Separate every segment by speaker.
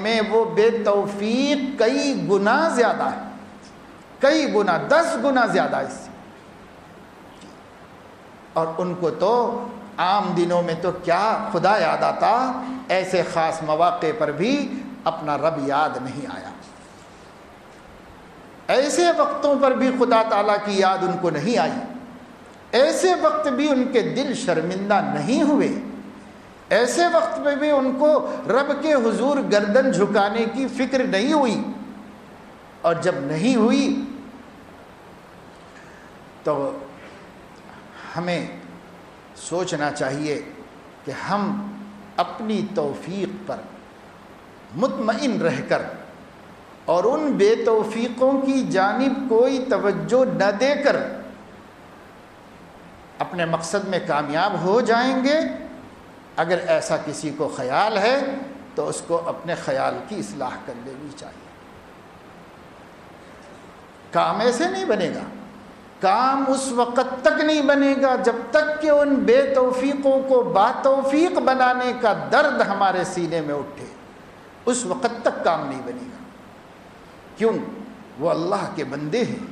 Speaker 1: میں وہ بے توفیق کئی گنا زیادہ ہے، کئی گنا، 10 گنا زیادہ اس سے۔ اور ان کو تو عام دنوں میں تو کیا خدا یاد آتا، ایسے خاص مواقع پر بھی اپنا رب یاد نہیں آیا، ایسے وقتوں پر بھی خدا تعالیٰ کی یاد ان کو نہیں آئی، ایسے وقت بھی ان کے دل شرمندہ نہیں ہوئے، ایسے وقت میں بھی ان کو رب کے حضور گردن جھکانے کی فکر نہیں ہوئی۔ اور جب نہیں ہوئی تو ہمیں سوچنا چاہیے کہ ہم اپنی توفیق پر مطمئن رہ کر اور ان بے توفیقوں کی جانب کوئی توجہ نہ دے کر اپنے مقصد میں کامیاب ہو جائیں گے۔ اگر ایسا کسی کو خیال ہے تو اس کو اپنے خیال کی اصلاح کر لینی چاہیے۔ کام ایسے نہیں بنے گا، کام اس وقت تک نہیں بنے گا جب تک کہ ان بے توفیقوں کو باتوفیق بنانے کا درد ہمارے سینے میں اٹھے، اس وقت تک کام نہیں بنے گا۔ کیوں؟ وہ اللہ کے بندے ہیں،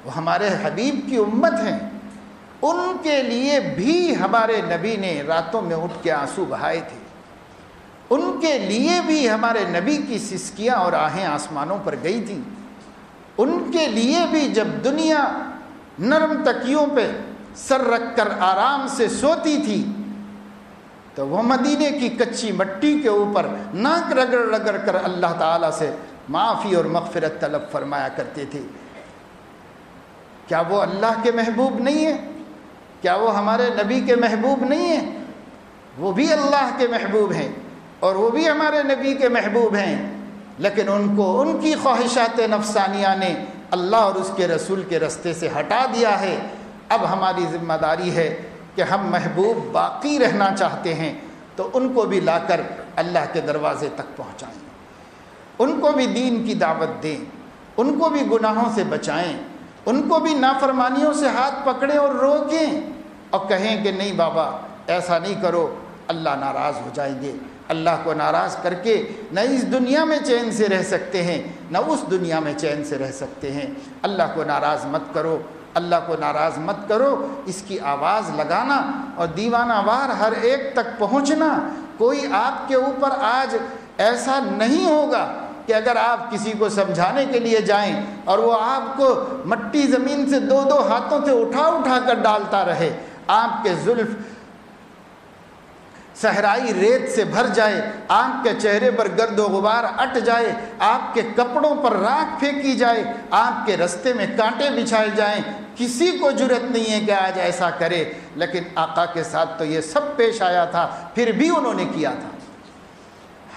Speaker 1: وہ ہمارے حبیب کی امت ہیں، ان کے لیے بھی ہمارے نبی نے راتوں میں اٹھ کے آنسو بہائے تھے، ان کے لیے بھی ہمارے نبی کی سسکیاں اور آہیں آسمانوں پر گئی تھیں، ان کے لیے بھی جب دنیا نرم تکیوں پہ سر رکھ کر آرام سے سوتی تھی تو وہ مدینے کی کچی مٹی کے اوپر ناک رگڑ رگڑ کر اللہ تعالیٰ سے معافی اور مغفرت طلب فرمایا کرتے تھے۔ کیا وہ اللہ کے محبوب نہیں ہیں؟ کیا وہ ہمارے نبی کے محبوب نہیں ہیں؟ وہ بھی اللہ کے محبوب ہیں اور وہ بھی ہمارے نبی کے محبوب ہیں، لیکن ان کو ان کی خواہشات نفسانیہ نے اللہ اور اس کے رسول کے رستے سے ہٹا دیا ہے۔ اب ہماری ذمہ داری ہے کہ ہم محبوب باقی رہنا چاہتے ہیں تو ان کو بھی لا کر اللہ کے دروازے تک پہنچائیں، ان کو بھی دین کی دعوت دیں، ان کو بھی گناہوں سے بچائیں، ان کو بھی نافرمانیوں سے ہاتھ پکڑیں اور روکیں اور کہیں کہ نہیں بابا ایسا نہیں کرو، اللہ ناراض ہو جائیں گے۔ اللہ کو ناراض کر کے نہ اس دنیا میں چین سے رہ سکتے ہیں نہ اس دنیا میں چین سے رہ سکتے ہیں۔ اللہ کو ناراض مت کرو، اللہ کو ناراض مت کرو، اس کی آواز لگانا اور دیوانہ وار ہر ایک تک پہنچنا۔ کوئی آپ کے اوپر آج ایسا نہیں ہوگا کہ اگر آپ کسی کو سمجھانے کے لیے جائیں اور وہ آپ کو مٹی زمین سے 2 ہاتھوں سے اٹھا اٹھا کر ڈالتا رہے، آپ کے زلف صحرائی ریت سے بھر جائے، آپ کے چہرے پر گرد و غبار اٹ جائے، آپ کے کپڑوں پر راکھ پھینکی جائے، آپ کے رستے میں کانٹے بچھائے جائیں، کسی کو جرأت نہیں ہے کہ آج ایسا کرے، لیکن آقا کے ساتھ تو یہ سب پیش آیا تھا، پھر بھی انہوں نے کیا تھا۔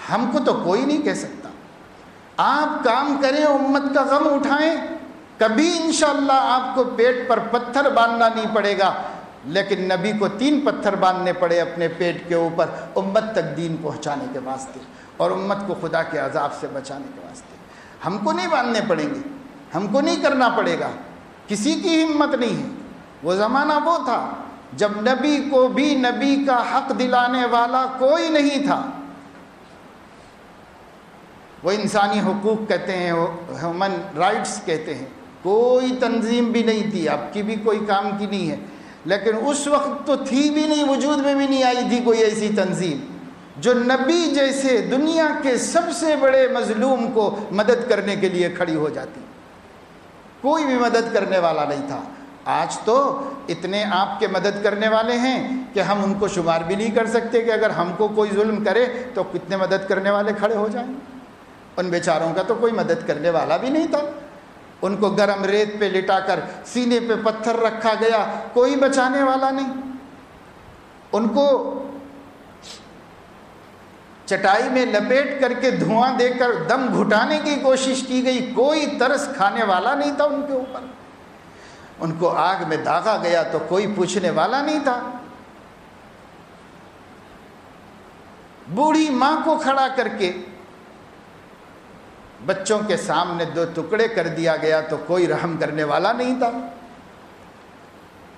Speaker 1: ہم کو تو کوئی نہیں کہہ سکتا۔ آپ کام کریں، امت کا غم اٹھائیں، کبھی انشاءاللہ آپ کو پیٹ پر پتھر باندھنا نہیں پڑے گا، لیکن نبی کو 3 پتھر باندھنے پڑے اپنے پیٹ کے اوپر امت تک دین پہنچانے کے واسطے اور امت کو خدا کے عذاب سے بچانے کے واسطے۔ ہم کو نہیں باندھنے پڑیں گے، ہم کو نہیں کرنا پڑے گا، کسی کی ہمت نہیں ہے۔ وہ زمانہ وہ تھا جب نبی کو بھی نبی کا حق دلانے والا کوئی نہیں تھا۔ وہ انسانی حقوق کہتے ہیں، ہیومن رائٹس کہتے ہیں، کوئی تنظیم بھی نہیں تھی، اب کی بھی کوئی کام کی نہیں ہے، لیکن اس وقت تو تھی بھی نہیں، وجود میں بھی نہیں آئی تھی کوئی ایسی تنظیم جو نبی جیسے دنیا کے سب سے بڑے مظلوم کو مدد کرنے کے لیے کھڑی ہو جاتی۔ کوئی بھی مدد کرنے والا نہیں تھا۔ آج تو اتنے آپ کے مدد کرنے والے ہیں کہ ہم ان کو شمار بھی نہیں کر سکتے کہ اگر ہم کو کوئی ظلم کرے تو کتنے مدد کرنے والے کھڑے ہو جائیں۔ ان بیچاروں کا تو کوئی مدد کرنے والا بھی نہیں تھا، ان کو گرم ریت پہ لٹا کر سینے پہ پتھر رکھا گیا، کوئی بچانے والا نہیں۔ ان کو چٹائی میں لپیٹ کر کے دھواں دے کر دم گھٹانے کی کوشش کی گئی، کوئی ترس کھانے والا نہیں تھا ان کے اوپر۔ ان کو آگ میں داغا گیا تو کوئی پوچھنے والا نہیں تھا۔ بوڑھی ماں کو کھڑا کر کے بچوں کے سامنے 2 ٹکڑے کر دیا گیا تو کوئی رحم کرنے والا نہیں تھا۔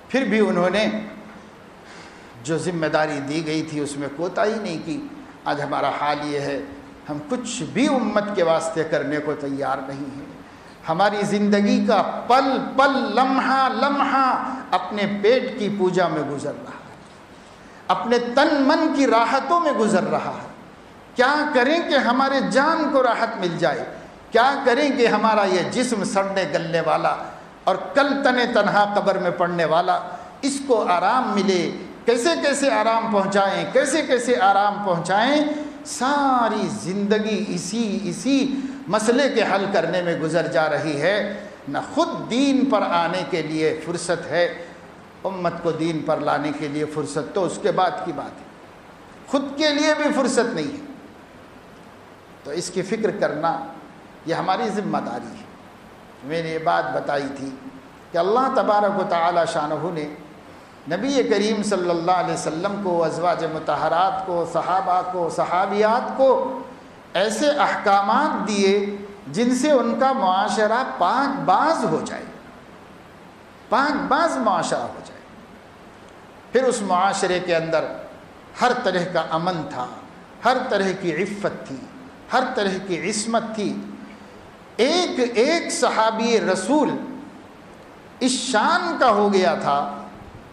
Speaker 1: پھر بھی انہوں نے جو ذمہ داری دی گئی تھی اس میں کوتاہی نہیں کی۔ آج ہمارا حال یہ ہے ہم کچھ بھی امت کے واسطے کرنے کو تیار نہیں ہیں۔ ہماری زندگی کا پل پل، لمحہ لمحہ اپنے پیٹ کی پوجا میں گزر رہا ہے، اپنے تن من کی راحتوں میں گزر رہا ہے۔ کیا کریں کہ ہمارے جان کو راحت مل جائے، کیا کریں کہ ہمارا یہ جسم سڑنے گلنے والا اور کل تنے تنہا قبر میں پڑنے والا، اس کو آرام ملے، کیسے کیسے آرام پہنچائیں، کیسے کیسے آرام پہنچائیں۔ ساری زندگی اسی مسئلے کے حل کرنے میں گزر جا رہی ہے۔ نہ خود دین پر آنے کے لیے فرصت ہے، امت کو دین پر لانے کے لیے فرصت تو اس کے بعد کی بات ہے، خود کے لیے بھی فرصت نہیں ہے۔ تو اس کی فکر کرنا یہ ہماری ذمہ داری ہے۔ میں نے یہ بات بتائی تھی کہ اللہ تبارک و تعالی شانہ نے نبی کریم صلی اللہ علیہ وسلم کو، ازواج مطہرات کو، صحابہ کو، صحابیات کو ایسے احکامات دیے جن سے ان کا معاشرہ پاک باز ہو جائے، پاک باز معاشرہ ہو جائے۔ پھر اس معاشرے کے اندر ہر طرح کا امن تھا، ہر طرح کی عفت تھی، ہر طرح کی عصمت تھی۔ ایک ایک صحابی رسول اس شان کا ہو گیا تھا،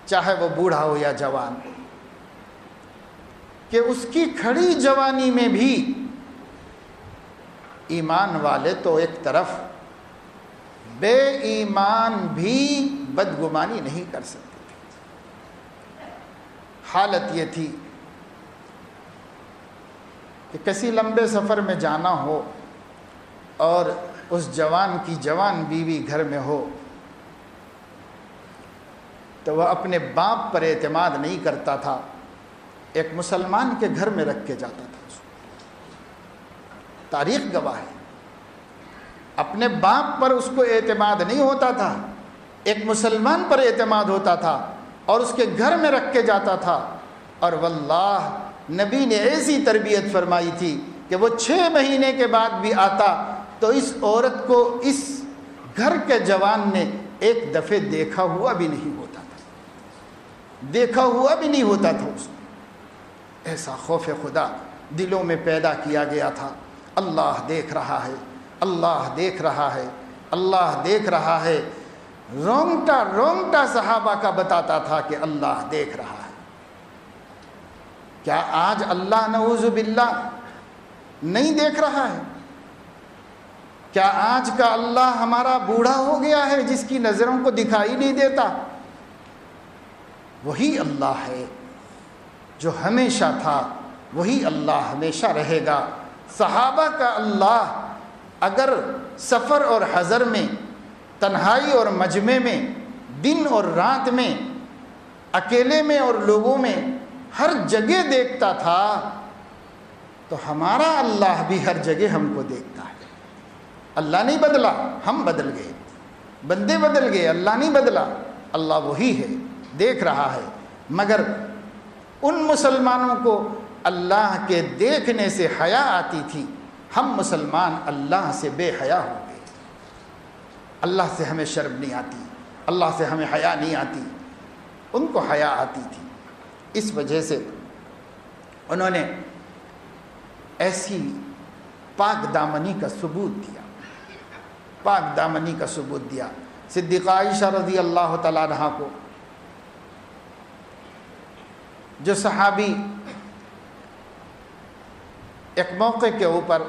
Speaker 1: چاہے وہ بوڑھا ہو یا جوان، کہ اس کی کھڑی جوانی میں بھی ایمان والے تو ایک طرف، بے ایمان بھی بدگمانی نہیں کر سکتے تھے۔ حالت یہ تھی کہ کسی لمبے سفر میں جانا ہو اور اس جوان کی جوان بیوی گھر میں ہو تو وہ اپنے باپ پر اعتماد نہیں کرتا تھا، ایک مسلمان کے گھر میں رکھ کے جاتا تھا۔ تاریخ گواہ ہے، اپنے باپ پر اس کو اعتماد نہیں ہوتا تھا، ایک مسلمان پر اعتماد ہوتا تھا اور اس کے گھر میں رکھ کے جاتا تھا۔ اور واللہ نبی نے ایسی تربیت فرمائی تھی کہ وہ 6 مہینے کے بعد بھی آتا تو اس عورت کو اس گھر کے جوان نے ایک دفعہ دیکھا ہوا بھی نہیں ہوتا تھا، دیکھا ہوا بھی نہیں ہوتا تھا۔ اس کو ایسا خوف خدا دلوں میں پیدا کیا گیا تھا۔ اللہ دیکھ رہا ہے، اللہ دیکھ رہا ہے، اللہ دیکھ رہا ہے۔ رونگٹا رونگٹا صحابہ کا بتاتا تھا کہ اللہ دیکھ رہا ہے۔ کیا آج اللہ نعوذ باللہ نہیں دیکھ رہا ہے؟ کیا آج کا اللہ ہمارا بوڑھا ہو گیا ہے جس کی نظروں کو دکھائی نہیں دیتا؟ وہی اللہ ہے جو ہمیشہ تھا، وہی اللہ ہمیشہ رہے گا۔ صحابہ کا اللہ اگر سفر اور حضر میں، تنہائی اور مجمع میں، دن اور رات میں، اکیلے میں اور لوگوں میں، ہر جگہ دیکھتا تھا تو ہمارا اللہ بھی ہر جگہ ہم کو دیکھتا ہے۔ اللہ نہیں بدلا، ہم بدل گئے، بندے بدل گئے، اللہ نہیں بدلا، اللہ وہی ہے، دیکھ رہا ہے۔ مگر ان مسلمانوں کو اللہ کے دیکھنے سے حیا آتی تھی، ہم مسلمان اللہ سے بے حیا ہو گئے۔ اللہ سے ہمیں شرم نہیں آتی، اللہ سے ہمیں حیا نہیں آتی، ان کو حیا آتی تھی۔ اس وجہ سے انہوں نے ایسی پاک دامنی کا ثبوت دیا، پاک دامنی کا ثبوت دیا۔ صدیقہ عائشہ رضی اللہ تعالیٰ عنہا کو، جو صحابی ایک موقع کے اوپر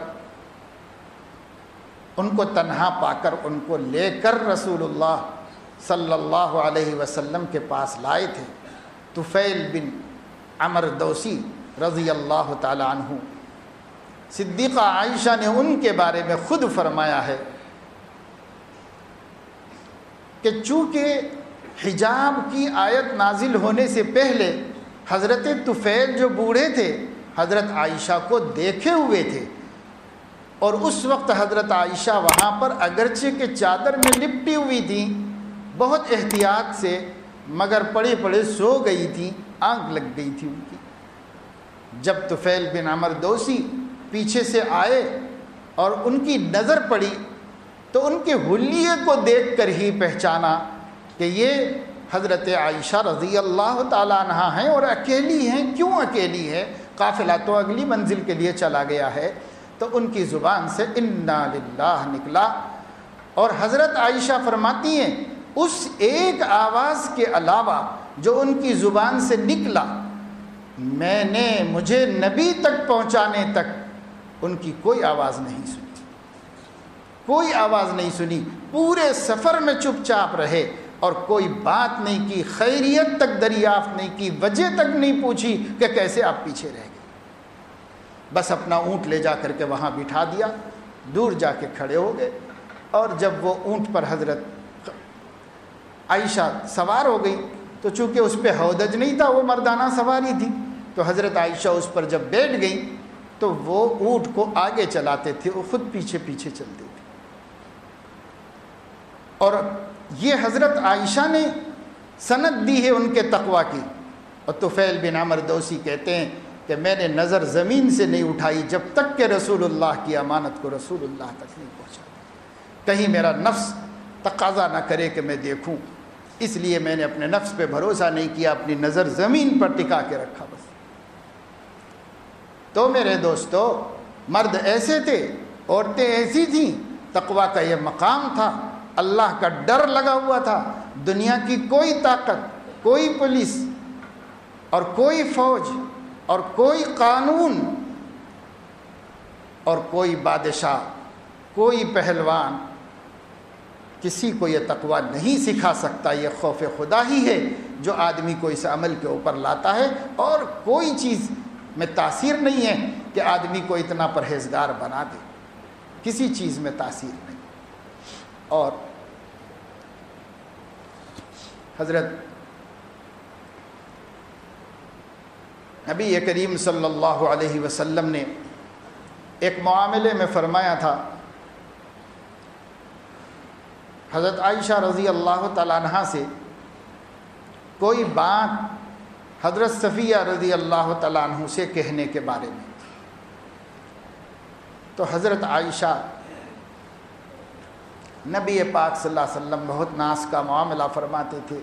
Speaker 1: ان کو تنہا پا کر ان کو لے کر رسول اللہ صلی اللہ علیہ وسلم کے پاس لائے تھے، طفیل بن عمر دوسی رضی اللہ تعالی عنہ، صدیقہ عائشہ نے ان کے بارے میں خود فرمایا ہے کہ چونکہ حجاب کی آیت نازل ہونے سے پہلے حضرت طفیل جو بوڑھے تھے حضرت عائشہ کو دیکھے ہوئے تھے، اور اس وقت حضرت عائشہ وہاں پر اگرچہ کہ چادر میں لپٹی ہوئی تھیں بہت احتیاط سے، مگر پڑے پڑے سو گئی تھی، آنکھ لگ گئی تھی ان کی۔ جب طفیل بن عمر دوسی پیچھے سے آئے اور ان کی نظر پڑی تو ان کے حلیے کو دیکھ کر ہی پہچانا کہ یہ حضرت عائشہ رضی اللہ تعالیٰ عنہا ہیں، اور اکیلی ہیں۔ کیوں اکیلی ہے؟ قافلہ تو اگلی منزل کے لیے چلا گیا ہے۔ تو ان کی زبان سے انا للہ نکلا. اور حضرت عائشہ فرماتی ہیں اس ایک آواز کے علاوہ جو ان کی زبان سے نکلا، مجھے نبی تک پہنچانے تک ان کی کوئی آواز نہیں سنی، کوئی آواز نہیں سنی. پورے سفر میں چپ چاپ رہے اور کوئی بات نہیں کی، خیریت تک دریافت نہیں کی، وجہ تک نہیں پوچھی کہ کیسے آپ پیچھے رہ گئے. بس اپنا اونٹ لے جا کر کے وہاں بٹھا دیا، دور جا کے کھڑے ہو گئے. اور جب وہ اونٹ پر حضرت عائشہ سوار ہو گئی تو چونکہ اس پہ ہودج نہیں تھا، وہ مردانہ سواری تھی، تو حضرت عائشہ اس پر جب بیٹھ گئی تو وہ اونٹ کو آگے چلاتے تھے، وہ خود پیچھے پیچھے چلتے تھے. اور یہ حضرت عائشہ نے سند دی ہے ان کے تقویٰ کی. اور طفیل بن عمر دوسی کہتے ہیں کہ میں نے نظر زمین سے نہیں اٹھائی جب تک کہ رسول اللہ کی امانت کو رسول اللہ تک نہیں پہنچا، کہیں میرا نفس تقاضا نہ کرے کہ میں دیکھوں. اس لیے میں نے اپنے نفس پہ بھروسہ نہیں کیا، اپنی نظر زمین پر ٹکا کے رکھا بس. تو میرے دوستو، مرد ایسے تھے، عورتیں ایسی تھیں، تقویٰ کا یہ مقام تھا، اللہ کا ڈر لگا ہوا تھا. دنیا کی کوئی طاقت، کوئی پولیس اور کوئی فوج اور کوئی قانون اور کوئی بادشاہ، کوئی پہلوان کسی کو یہ تقویٰ نہیں سکھا سکتا. یہ خوف خدا ہی ہے جو آدمی کو اس عمل کے اوپر لاتا ہے، اور کوئی چیز میں تاثیر نہیں ہے کہ آدمی کو اتنا پرہیزگار بنا دے، کسی چیز میں تاثیر نہیں. اور حضرت نبی کریم صلی اللہ علیہ وسلم نے ایک معاملے میں فرمایا تھا، حضرت عائشہ رضی اللہ تعالیٰ عنہا سے کوئی بات حضرت صفیہ رضی اللہ تعالیٰ عنہ سے کہنے کے بارے میں. تو حضرت عائشہ نبی پاک صلی اللہ علیہ وسلم بہت ناز کا معاملہ فرماتے تھے.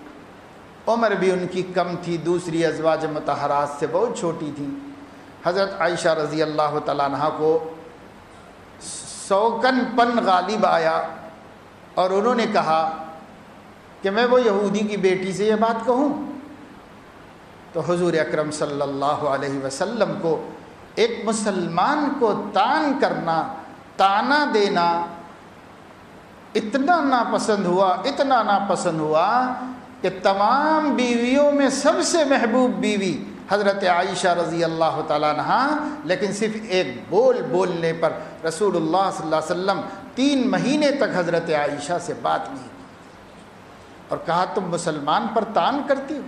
Speaker 1: عمر بھی ان کی کم تھی، دوسری ازواج مطہرات سے بہت چھوٹی تھیں. حضرت عائشہ رضی اللہ تعالیٰ عنہ کو سوکن پن غالب آیا اور انہوں نے کہا کہ میں وہ یہودی کی بیٹی سے یہ بات کہوں. تو حضور اکرم صلی اللہ علیہ وسلم کو ایک مسلمان کو تان کرنا، تانا دینا اتنا ناپسند ہوا، اتنا ناپسند ہوا کہ تمام بیویوں میں سب سے محبوب بیوی حضرت عائشہ رضی اللہ تعالیٰ عنہا، لیکن صرف ایک بولنے پر رسول اللہ صلی اللہ علیہ وسلم 3 مہینے تک حضرت عائشہ سے بات نہیں کی اور کہا تم مسلمان پر تان کرتی ہو،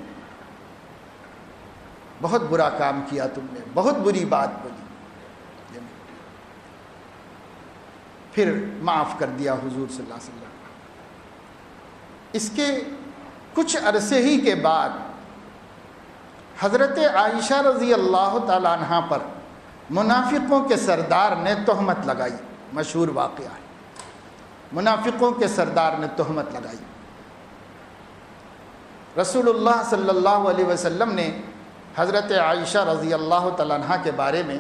Speaker 1: بہت برا کام کیا تم نے، بہت بری بات بولی. پھر معاف کر دیا حضور صلی اللہ علیہ وسلم. اس کے کچھ عرصے ہی کے بعد حضرت عائشہ رضی اللہ تعالیٰ عنہ پر منافقوں کے سردار نے تہمت لگائی. مشہور واقعہ ہے، منافقوں کے سردار نے تہمت لگائی. رسول اللہ صلی اللہ علیہ وسلم نے حضرت عائشہ رضی اللہ تعالیٰ عنہ کے بارے میں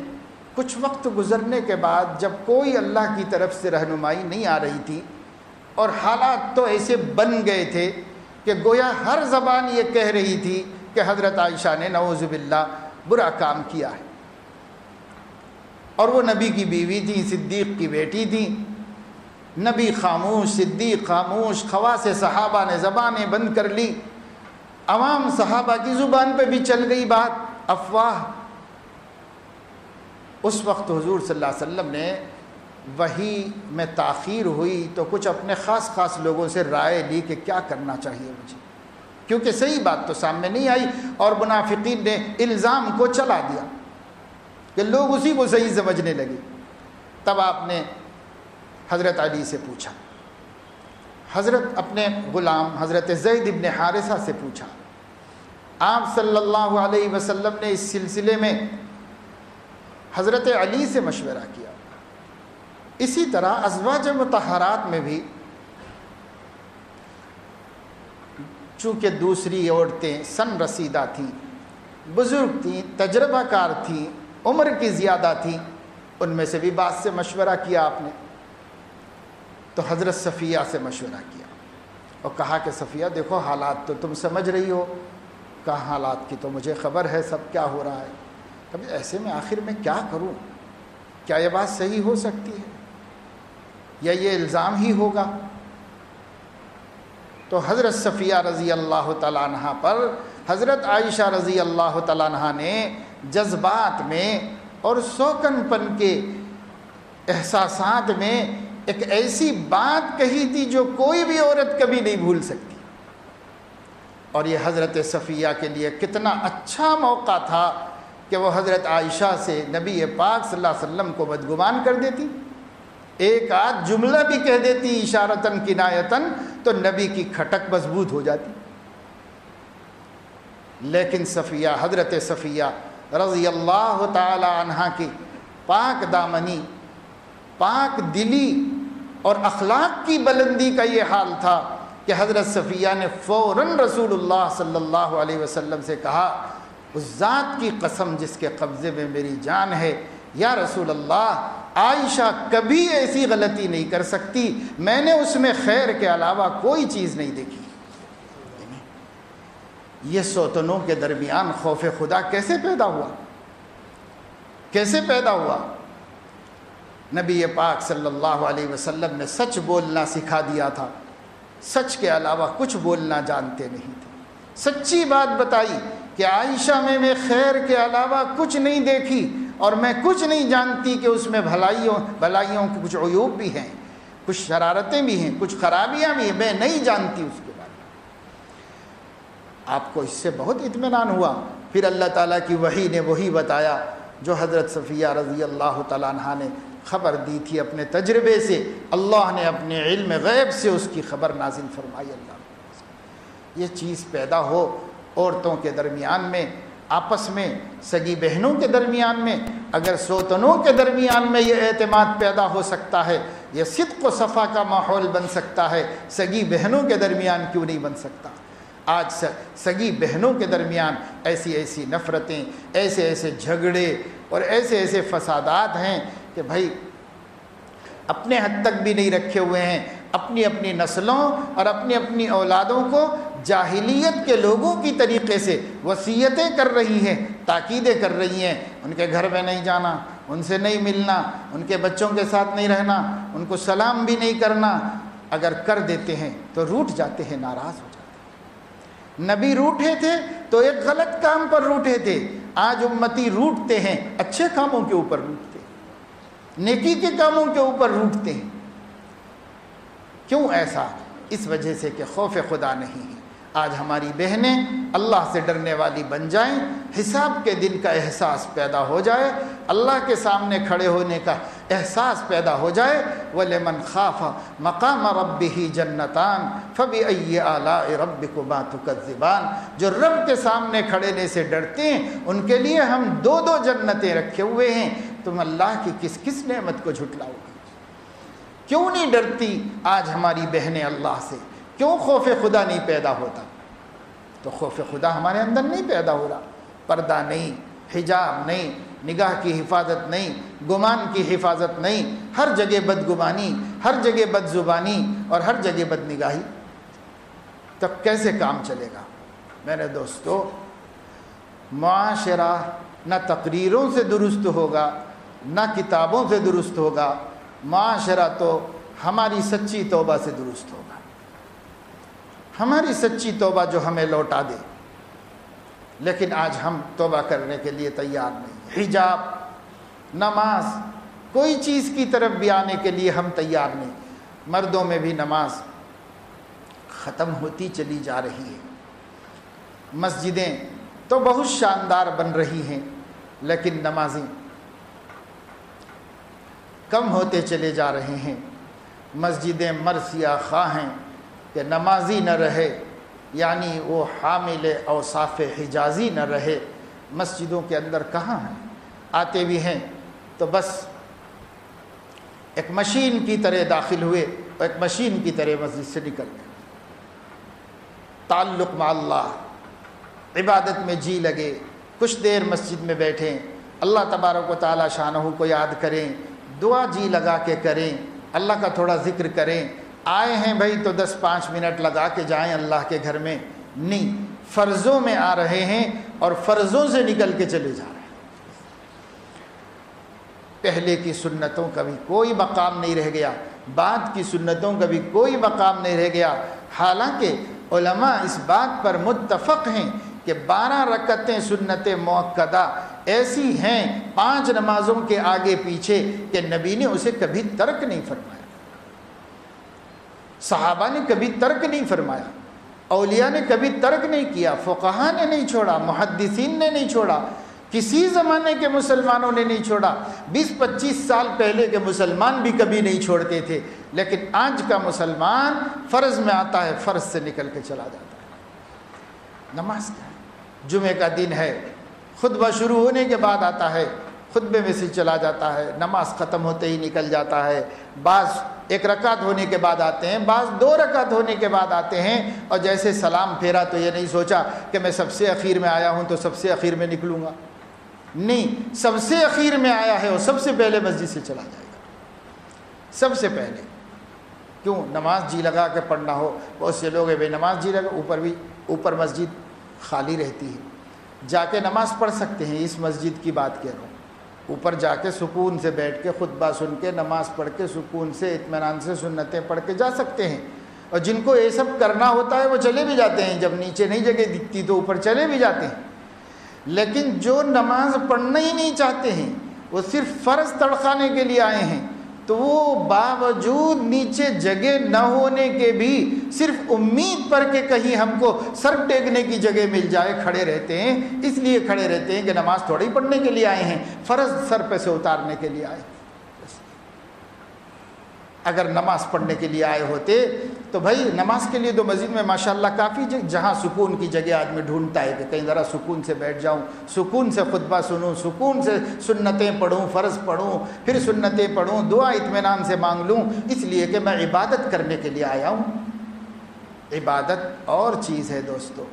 Speaker 1: کچھ وقت گزرنے کے بعد، جب کوئی اللہ کی طرف سے رہنمائی نہیں آ رہی تھی اور حالات تو ایسے بن گئے تھے کہ گویا ہر زبان یہ کہہ رہی تھی کہ حضرت عائشہ نے نعوذ باللہ برا کام کیا ہے، اور وہ نبی کی بیوی تھی، صدیق کی بیٹی تھی. نبی خاموش، صدیق خاموش، خواص صحابہ نے زبانیں بند کر لی، عوام صحابہ کی زبان پہ بھی چل گئی بات، افواہ. اس وقت حضور صلی اللہ علیہ وسلم نے وحی میں تاخیر ہوئی تو کچھ اپنے خاص لوگوں سے رائے لی کہ کیا کرنا چاہیے مجھے، کیونکہ صحیح بات تو سامنے نہیں آئی اور منافقین نے الزام کو چلا دیا کہ لوگ اسی کو صحیح سمجھنے لگے. تب آپ نے حضرت علی سے پوچھا، حضرت اپنے غلام حضرت زید ابن حارثہ سے پوچھا. آپ صلی اللہ علیہ وسلم نے اس سلسلے میں حضرت علی سے مشورہ کیا. اسی طرح ازواج مطہرات میں بھی چونکہ دوسری عورتیں سن رسیدہ تھیں، بزرگ تھیں، تجربہ کار تھیں، عمر کی زیادہ تھیں، ان میں سے بھی بعض سے مشورہ کیا آپ نے. تو حضرت صفیہ سے مشورہ کیا اور کہا کہ صفیہ دیکھو حالات تو تم سمجھ رہی ہو, کہا حالات کی تو مجھے خبر ہے سب کیا ہو رہا ہے, اب ایسے میں آخر میں کیا کروں, کیا یہ بات صحیح ہو سکتی ہے یا یہ الزام ہی ہوگا. تو حضرت صفیہ رضی اللہ تعالیٰ عنہ پر حضرت عائشہ رضی اللہ تعالیٰ عنہ نے جذبات میں اور سوکن پن کے احساسات میں ایک ایسی بات کہی تھی جو کوئی بھی عورت کبھی نہیں بھول سکتی. اور یہ حضرت صفیہ کے لیے کتنا اچھا موقع تھا کہ وہ حضرت عائشہ سے نبی پاک صلی اللہ علیہ وسلم کو بدگمان کر دیتی, ایک آدھ جملہ بھی کہہ دیتی اشارتاً کنایتاً تو نبی کی کھٹک مضبوط ہو جاتی. لیکن صفیہ, حضرت صفیہ رضی اللہ تعالی عنہا کی پاک دامنی, پاک دلی اور اخلاق کی بلندی کا یہ حال تھا کہ حضرت صفیہ نے فوراً رسول اللہ صلی اللہ علیہ وسلم سے کہا, اس ذات کی قسم جس کے قبضے میں میری جان ہے, یا رسول اللہ عائشہ کبھی ایسی غلطی نہیں کر سکتی, میں نے اس میں خیر کے علاوہ کوئی چیز نہیں دیکھی. یہ سوتنوں کے درمیان خوف خدا کیسے پیدا ہوا, کیسے پیدا ہوا؟ نبی پاک صلی اللہ علیہ وسلم نے سچ بولنا سکھا دیا تھا, سچ کے علاوہ کچھ بولنا جانتے نہیں تھے. سچی بات بتائی کہ عائشہ میں خیر کے علاوہ کچھ نہیں دیکھی اور میں کچھ نہیں جانتی کہ اس میں بھلائیوں کے کچھ عیوب بھی ہیں, کچھ شرارتیں بھی ہیں, کچھ خرابیاں بھی ہیں, میں نہیں جانتی اس کے بارے میں. آپ کو اس سے بہت اطمینان ہوا. پھر اللہ تعالیٰ کی وحی نے وہی بتایا جو حضرت صفیہ رضی اللہ تعالیٰ عنہ نے خبر دی تھی اپنے تجربے سے. اللہ نے اپنے علم غیب سے اس کی خبر نازل فرمائی. اللہ یہ چیز پیدا ہو عورتوں کے درمیان میں, آپس میں, سگی بہنوں کے درمیان میں, اگر سوتنوں کے درمیان میں یہ اعتماد پیدا ہو سکتا ہے, یہ صدق و صفا کا ماحول بن سکتا ہے, سگی بہنوں کے درمیان کیوں نہیں بن سکتا؟ آج سگی بہنوں کے درمیان ایسی ایسی نفرتیں, ایسے ایسے جھگڑے اور ایسے ایسے فسادات ہیں کہ بھائی اپنے حد تک بھی نہیں رکھے ہوئے ہیں. اپنی اپنی نسلوں اور اپنی اپنی اولادوں کو جاہلیت کے لوگوں کی طریقے سے وصیتیں کر رہی ہیں, تاکیدیں کر رہی ہیں, ان کے گھر میں نہیں جانا, ان سے نہیں ملنا, ان کے بچوں کے ساتھ نہیں رہنا, ان کو سلام بھی نہیں کرنا. اگر کر دیتے ہیں تو روٹھ جاتے ہیں, ناراض ہو جاتے ہیں. نبی روٹھے تھے تو ایک غلط کام پر روٹھے تھے, آج امتی روٹتے ہیں اچھے کاموں کے اوپر روٹتے ہیں, نیکی کے کاموں کے اوپر روٹتے ہیں. کیوں ایسا؟ اس وجہ سے کہ خوف خدا نہیں ہے. آج ہماری بہنیں اللہ سے ڈرنے والی بن جائیں, حساب کے دن کا احساس پیدا ہو جائے, اللہ کے سامنے کھڑے ہونے کا احساس پیدا ہو جائے. وَلِمَنْ خَافَ مَقَامَ رَبِّهِ جَنَّتَانِ فَبِأَيِّ آلَاءِ رَبِّكُمَا تُكَذِّبَانِ. جو رب کے سامنے کھڑے سے ڈرتے ہیں ان کے لیے ہم دو جنتیں رکھے ہوئے ہیں, تم اللہ کی کس کس نعمت کو جھٹلاؤ گے؟ کیوں نہیں ڈرتی آج ہماری بہنیں اللہ سے؟ کیوں خوف خدا نہیں پیدا ہوتا؟ تو خوف خدا ہمارے اندر نہیں پیدا ہو رہا. پردہ نہیں, حجاب نہیں, نگاہ کی حفاظت نہیں, گمان کی حفاظت نہیں, ہر جگہ بدگمانی, ہر جگہ بد زبانی اور ہر جگہ بد نگاہی. تب کیسے کام چلے گا؟ میرے دوستو, معاشرہ نہ تقریروں سے درست ہوگا نہ کتابوں سے درست ہوگا, معاشرہ تو ہماری سچی توبہ سے درست ہوگا. ہماری سچی توبہ جو ہمیں لوٹا دے. لیکن آج ہم توبہ کرنے کے لیے تیار نہیں. حجاب, نماز, کوئی چیز کی طرف بھی آنے کے لیے ہم تیار نہیں. مردوں میں بھی نماز ختم ہوتی چلی جا رہی ہے. مسجدیں تو بہت شاندار بن رہی ہیں لیکن نمازیں کم ہوتے چلے جا رہے ہیں. مسجدیں مرثیہ خواہ ہیں کہ نمازی نہ رہے, یعنی وہ حامل اوصاف حجازی نہ رہے. مسجدوں کے اندر کہاں ہیں؟ آتے بھی ہیں تو بس ایک مشین کی طرح داخل ہوئے اور ایک مشین کی طرح مسجد سے نکل گئے. تعلق مع اللہ, عبادت میں جی لگے, کچھ دیر مسجد میں بیٹھیں, اللہ تبارک و تعالی شانہ کو یاد کریں، دعا جی لگا کے کریں، اللہ کا تھوڑا ذکر کریں۔ آئے ہیں بھائی تو 10-5 منٹ لگا کے جائیں اللہ کے گھر میں، نہیں، فرضوں میں آ رہے ہیں اور فرضوں سے نکل کے چلے جا رہے ہیں۔ پہلے کی سنتوں کا بھی کوئی مقام نہیں رہ گیا، بعد کی سنتوں کا بھی کوئی مقام نہیں رہ گیا۔ حالانکہ علماء اس بات پر متفق ہیں کہ 12 رکعتیں سنت مؤکدہ ایسی ہیں 5 نمازوں کے آگے پیچھے کہ نبی نے اسے کبھی ترک نہیں فرمایا، صحابہ نے کبھی ترک نہیں فرمایا، اولیاء نے کبھی ترک نہیں کیا، فقہاء نے نہیں چھوڑا، محدثین نے نہیں چھوڑا، کسی زمانے کے مسلمانوں نے نہیں چھوڑا۔ 20-25 سال پہلے کے مسلمان بھی کبھی نہیں چھوڑتے تھے، لیکن آج کا مسلمان فرض میں آتا ہے، فرض سے نکل کے چلا جاتا ہے۔ نماز کیا ہے؟ جمعہ کا دن ہے، خطبہ شروع ہونے کے بعد آتا ہے، خطبے میں سے چلا جاتا ہے، نماز ختم ہوتے ہی نکل جاتا ہے۔ بعض 1 رکعت ہونے کے بعد آتے ہیں، بعض 2 رکعت ہونے کے بعد آتے ہیں، اور جیسے سلام پھیرا تو یہ نہیں سوچا کہ میں سب سے اخیر میں آیا ہوں تو سب سے اخیر میں نکلوں گا، نہیں، سب سے اخیر میں آیا ہے اور سب سے پہلے مسجد سے چلا جائے گا، سب سے پہلے۔ کیوں؟ نماز جی لگا کے پڑھنا ہو۔ بہت سے لوگ ہیں بھائی نماز جی لگا، اوپر مسجد خالی رہتی ہے، جا کے نماز پڑھ سکتے ہیں، اس مسجد کی بات کہہ رہا ہوں، اوپر جا کے سکون سے بیٹھ کے خطبہ سن کے نماز پڑھ کے سکون سے اطمینان سے سنتیں پڑھ کے جا سکتے ہیں۔ اور جن کو یہ سب کرنا ہوتا ہے وہ چلے بھی جاتے ہیں، جب نیچے نہیں جگہ دکھتی تو اوپر چلے بھی جاتے ہیں۔ لیکن جو نماز پڑھنا ہی نہیں چاہتے ہیں، وہ صرف فرض تڑخانے کے لیے آئے ہیں، تو وہ باوجود نیچے جگہ نہ ہونے کے بھی صرف امید پر کہ کہیں ہم کو سر ٹیکنے کی جگہ مل جائے کھڑے رہتے ہیں۔ اس لیے کھڑے رہتے ہیں کہ نماز تھوڑی پڑھنے کے لیے آئے ہیں، فرض سر پہ سے اتارنے کے لیے آئے ہیں۔ اگر نماز پڑھنے کے لیے آئے ہوتے تو بھائی نماز کے لیے تو مسجد میں ماشاءاللہ کافی جہاں سکون کی جگہ آدمی ڈھونڈتا ہے کہ کہیں ذرا سکون سے بیٹھ جاؤں، سکون سے خطبہ سنوں، سکون سے سنتیں پڑھوں، فرض پڑھوں، پھر سنتیں پڑھوں، دعا اطمینان سے مانگ لوں، اس لیے کہ میں عبادت کرنے کے لیے آیا ہوں۔ عبادت اور چیز ہے دوستو،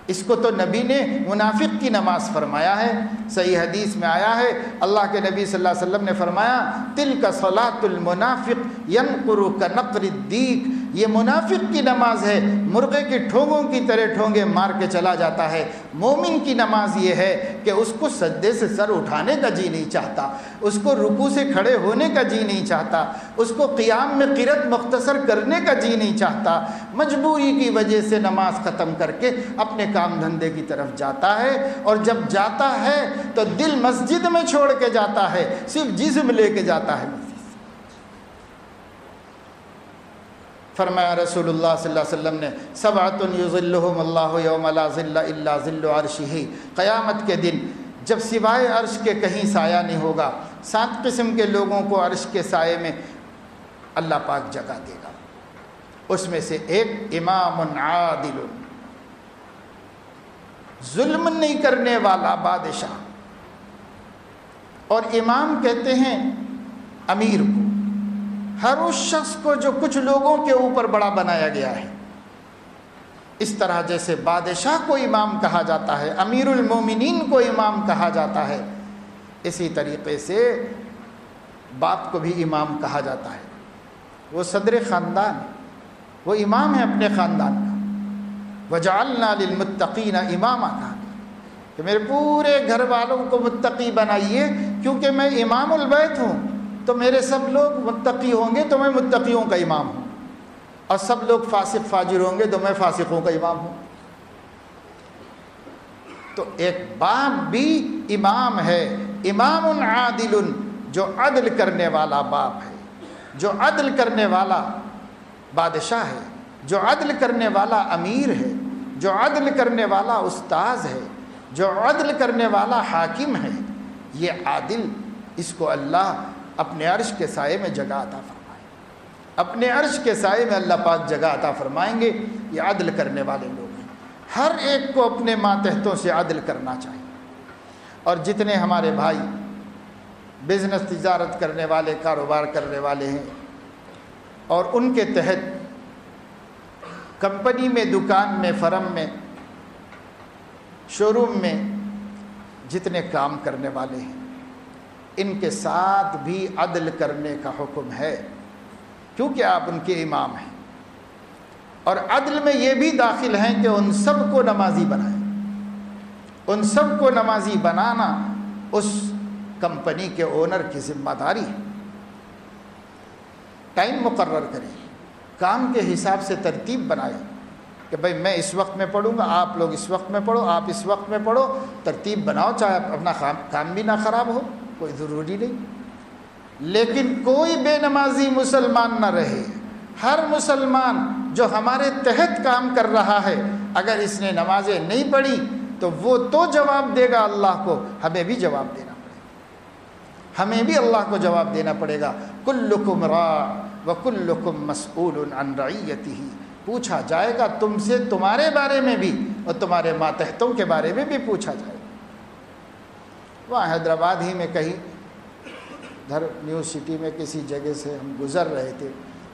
Speaker 1: اس کو تو نبی نے منافق کی نماز فرمایا ہے۔ صحیح حدیث میں آیا ہے، اللہ کے نبی صلی اللہ علیہ وسلم نے فرمایا، تلک صلاۃ المنافق ینقر کنقر الدیک، یہ منافق کی نماز ہے، مرغے کی ٹھونگوں کی طرح ٹھونگے مار کے چلا جاتا ہے۔ مومن کی نماز یہ ہے کہ اس کو سجدے سے سر اٹھانے کا جی نہیں چاہتا، اس کو رکوع سے کھڑے ہونے کا جی نہیں چاہتا، اس کو قیام میں قرت مختصر کرنے کا جی نہیں چاہتا، مجبوری کی وجہ سے نماز ختم کر کے اپنے کام دھندے کی طرف جاتا ہے، اور جب جاتا ہے تو دل مسجد میں چھوڑ کے جاتا ہے، صرف جسم لے کے جاتا ہے۔ فرمایا رسول اللہ صلی اللہ علیہ وسلم نے، سبعۃ یظلھم اللہ یوم لا ظل الا ظل عرشہ، قیامت کے دن جب سوائے عرش کے کہیں سایہ نہیں ہوگا، 7 قسم کے لوگوں کو عرش کے سائے میں اللہ پاک جگہ دے گا۔ اس میں سے ایک امام عادل، ظلم نہیں کرنے والا بادشاہ، اور امام کہتے ہیں امیر کو، ہر اس شخص کو جو کچھ لوگوں کے اوپر بڑا بنایا گیا ہے۔ اس طرح جیسے بادشاہ کو امام کہا جاتا ہے، امیر المومنین کو امام کہا جاتا ہے، اسی طریقے سے باپ کو بھی امام کہا جاتا ہے۔ وہ صدر خاندان، وہ امام ہے اپنے خاندان کا۔ وَجَعَلْنَا لِلْمُتَّقِينَ إِمَامًا، کہا کہ میرے پورے گھر والوں کو متقی بنائیے، کیونکہ میں امام البیت ہوں، تو میرے سب لوگ متقی ہوں گے تو میں متقیوں کا امام ہوں، اور سب لوگ فاسق فاجر ہوں گے تو میں فاسقوں کا امام ہوں۔ تو ایک باپ بھی امام ہے، امام عادل، جو عدل کرنے والا باپ ہے، جو عدل کرنے والا بادشاہ ہے، جو عدل کرنے والا امیر ہے، جو عدل کرنے والا استاذ ہے، جو عدل کرنے والا حاکم ہے۔ یہ عادل، اس کو اللہ اپنے عرش کے سائے میں جگہ عطا فرمائے، اپنے عرش کے سائے میں اللہ پاک جگہ عطا فرمائیں گے۔ یہ عدل کرنے والے لوگ ہیں، ہر ایک کو اپنے ماتحتوں سے عدل کرنا چاہیے۔ اور جتنے ہمارے بھائی بزنس تجارت کرنے والے، کاروبار کرنے والے ہیں، اور ان کے تحت کمپنی میں، دکان میں، فرم میں، شو روم میں جتنے کام کرنے والے ہیں ان کے ساتھ بھی عدل کرنے کا حکم ہے، کیونکہ آپ ان کے امام ہیں، اور عدل میں یہ بھی داخل ہیں کہ ان سب کو نمازی بنائیں۔ ان سب کو نمازی بنانا اس کمپنی کے اونر کی ذمہ داری ہے۔ ٹائم مقرر کریں، کام کے حساب سے ترتیب بنائیں کہ بھئی میں اس وقت میں پڑھوں گا، آپ لوگ اس وقت میں پڑھو، آپ اس وقت میں پڑھو، ترتیب بناؤ، چاہے اپنا کام بھی نہ خراب ہو، کوئی ضروری نہیں۔ لیکن کوئی بے نمازی مسلمان نہ رہے۔ ہر مسلمان جو ہمارے تحت کام کر رہا ہے، اگر اس نے نمازیں نہیں پڑھی تو وہ تو جواب دے گا اللہ کو، ہمیں بھی جواب دینا پڑے گا، ہمیں بھی اللہ کو جواب دینا پڑے گا۔ کلکم راع وکلکم مسئول عن رعیتہ، پوچھا جائے گا تم سے تمہارے بارے میں بھی اور تمہارے ماتحتوں کے بارے میں بھی پوچھا جائے گا۔ وہاں حیدرآباد ہی میں کہیں ادھر نیو سٹی میں کسی جگہ سے ہم گزر رہے تھے،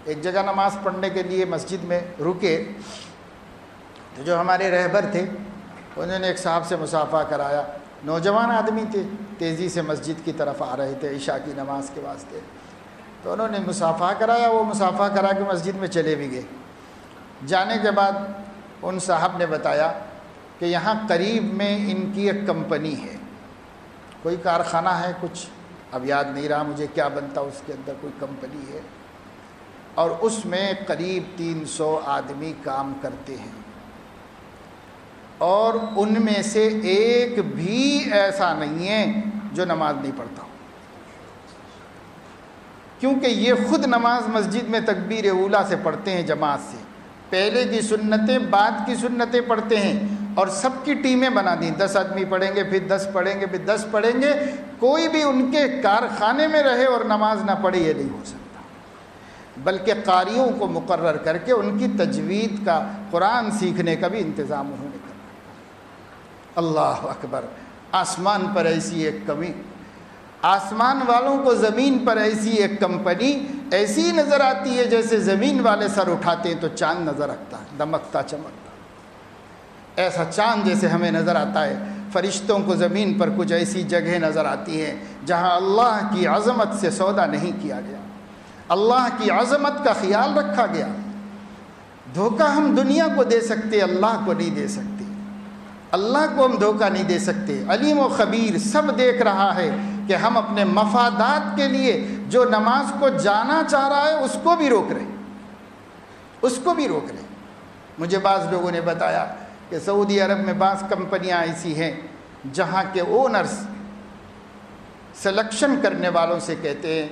Speaker 1: ایک جگہ نماز پڑھنے کے لیے مسجد میں رکے تو جو ہمارے رہبر تھے انہوں نے ایک صاحب سے مصافحہ کرایا، نوجوان آدمی تھے، تیزی سے مسجد کی طرف آ رہے تھے عشاء کی نماز کے واسطے، تو انہوں نے مصافحہ کرایا، وہ مصافحہ کرا کے مسجد میں چلے بھی گئے۔ جانے کے بعد ان صاحب نے بتایا کہ یہاں قریب میں ان کی ایک کمپنی ہے، کوئی کارخانہ ہے، کچھ اب یاد نہیں رہا مجھے کیا بنتا، اس کے اندر کوئی کمپنی ہے، اور اس میں قریب 300 آدمی کام کرتے ہیں، اور ان میں سے ایک بھی ایسا نہیں ہے جو نماز نہیں پڑھتا، کیونکہ یہ خود نماز مسجد میں تکبیر اولیٰ سے پڑھتے ہیں جماعت سے، پہلے کی سنتیں بعد کی سنتیں پڑھتے ہیں، اور سب کی ٹیمیں بنا دیں، 10 آدمی پڑھیں گے، پھر 10 پڑھیں گے، پھر 10 پڑھیں گے، کوئی بھی ان کے کارخانے میں رہے اور نماز نہ پڑھے یہ نہیں ہو سکتا، بلکہ قاریوں کو مقرر کر کے ان کی تجوید کا، قرآن سیکھنے کا بھی انتظام انہوں نے کرا۔ اللہ اکبر، آسمان پر ایسی ایک کمی، آسمان والوں کو زمین پر ایسی ایک کمپنی ایسی نظر آتی ہے جیسے زمین والے سر اٹھاتے ہیں تو چاند نظر آتا ہے، دمکتا چمکتا، ایسا چاند جیسے ہمیں نظر آتا ہے۔ فرشتوں کو زمین پر کچھ ایسی جگہ نظر آتی ہیں جہاں اللہ کی عظمت سے سودا نہیں کیا گیا، اللہ کی عظمت کا خیال رکھا گیا۔ دھوکہ ہم دنیا کو دے سکتے، اللہ کو نہیں دے سکتے، اللہ کو ہم دھوکہ نہیں دے سکتے۔ علیم و خبیر سب دیکھ رہا ہے کہ ہم اپنے مفادات کے لیے جو نماز کو جانا چاہ رہا ہے اس کو بھی روک رہے، اس کو بھی روک رہے۔ مجھے بعض لوگوں نے بتایا کہ سعودی عرب میں بعض کمپنیاں ایسی ہیں جہاں کے اونرز سلیکشن کرنے والوں سے کہتے ہیں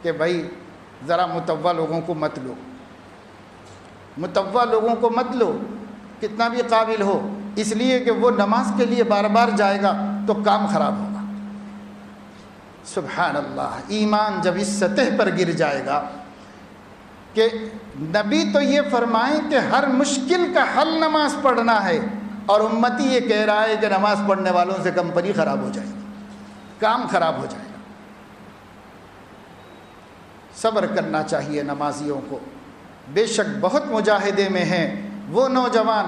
Speaker 1: کہ بھائی ذرا متوع لوگوں کو مت لو، متوع لوگوں کو مت لو، کتنا بھی قابل ہو، اس لیے کہ وہ نماز کے لیے بار بار جائے گا تو کام خراب ہوگا۔ سبحان اللہ، ایمان جب اس سطح پر گر جائے گا کہ نبی تو یہ فرمائیں کہ ہر مشکل کا حل نماز پڑھنا ہے، اور امتی یہ کہہ رہا ہے کہ نماز پڑھنے والوں سے کمپنی خراب ہو جائے گی، کام خراب ہو جائے گا۔ صبر کرنا چاہیے نمازیوں کو، بے شک بہت مجاہدے میں ہیں وہ نوجوان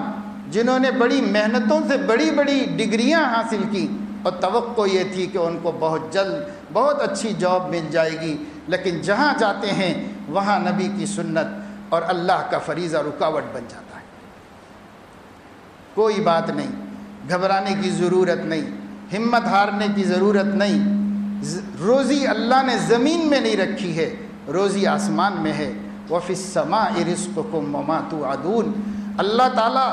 Speaker 1: جنہوں نے بڑی محنتوں سے بڑی بڑی ڈگریاں حاصل کی، اور توقع یہ تھی کہ ان کو بہت جلد بہت اچھی جاب مل جائے گی، لیکن جہاں جاتے ہیں وہاں نبی کی سنت اور اللہ کا فریضہ رکاوٹ بن جاتا ہے۔ کوئی بات نہیں، گھبرانے کی ضرورت نہیں، ہمت ہارنے کی ضرورت نہیں۔ روزی اللہ نے زمین میں نہیں رکھی ہے، روزی آسمان میں ہے۔ وَفِي السَّمَاءِ رِزْقُكُمْ وَمَا تُوعَدُونَ، اللہ تعالیٰ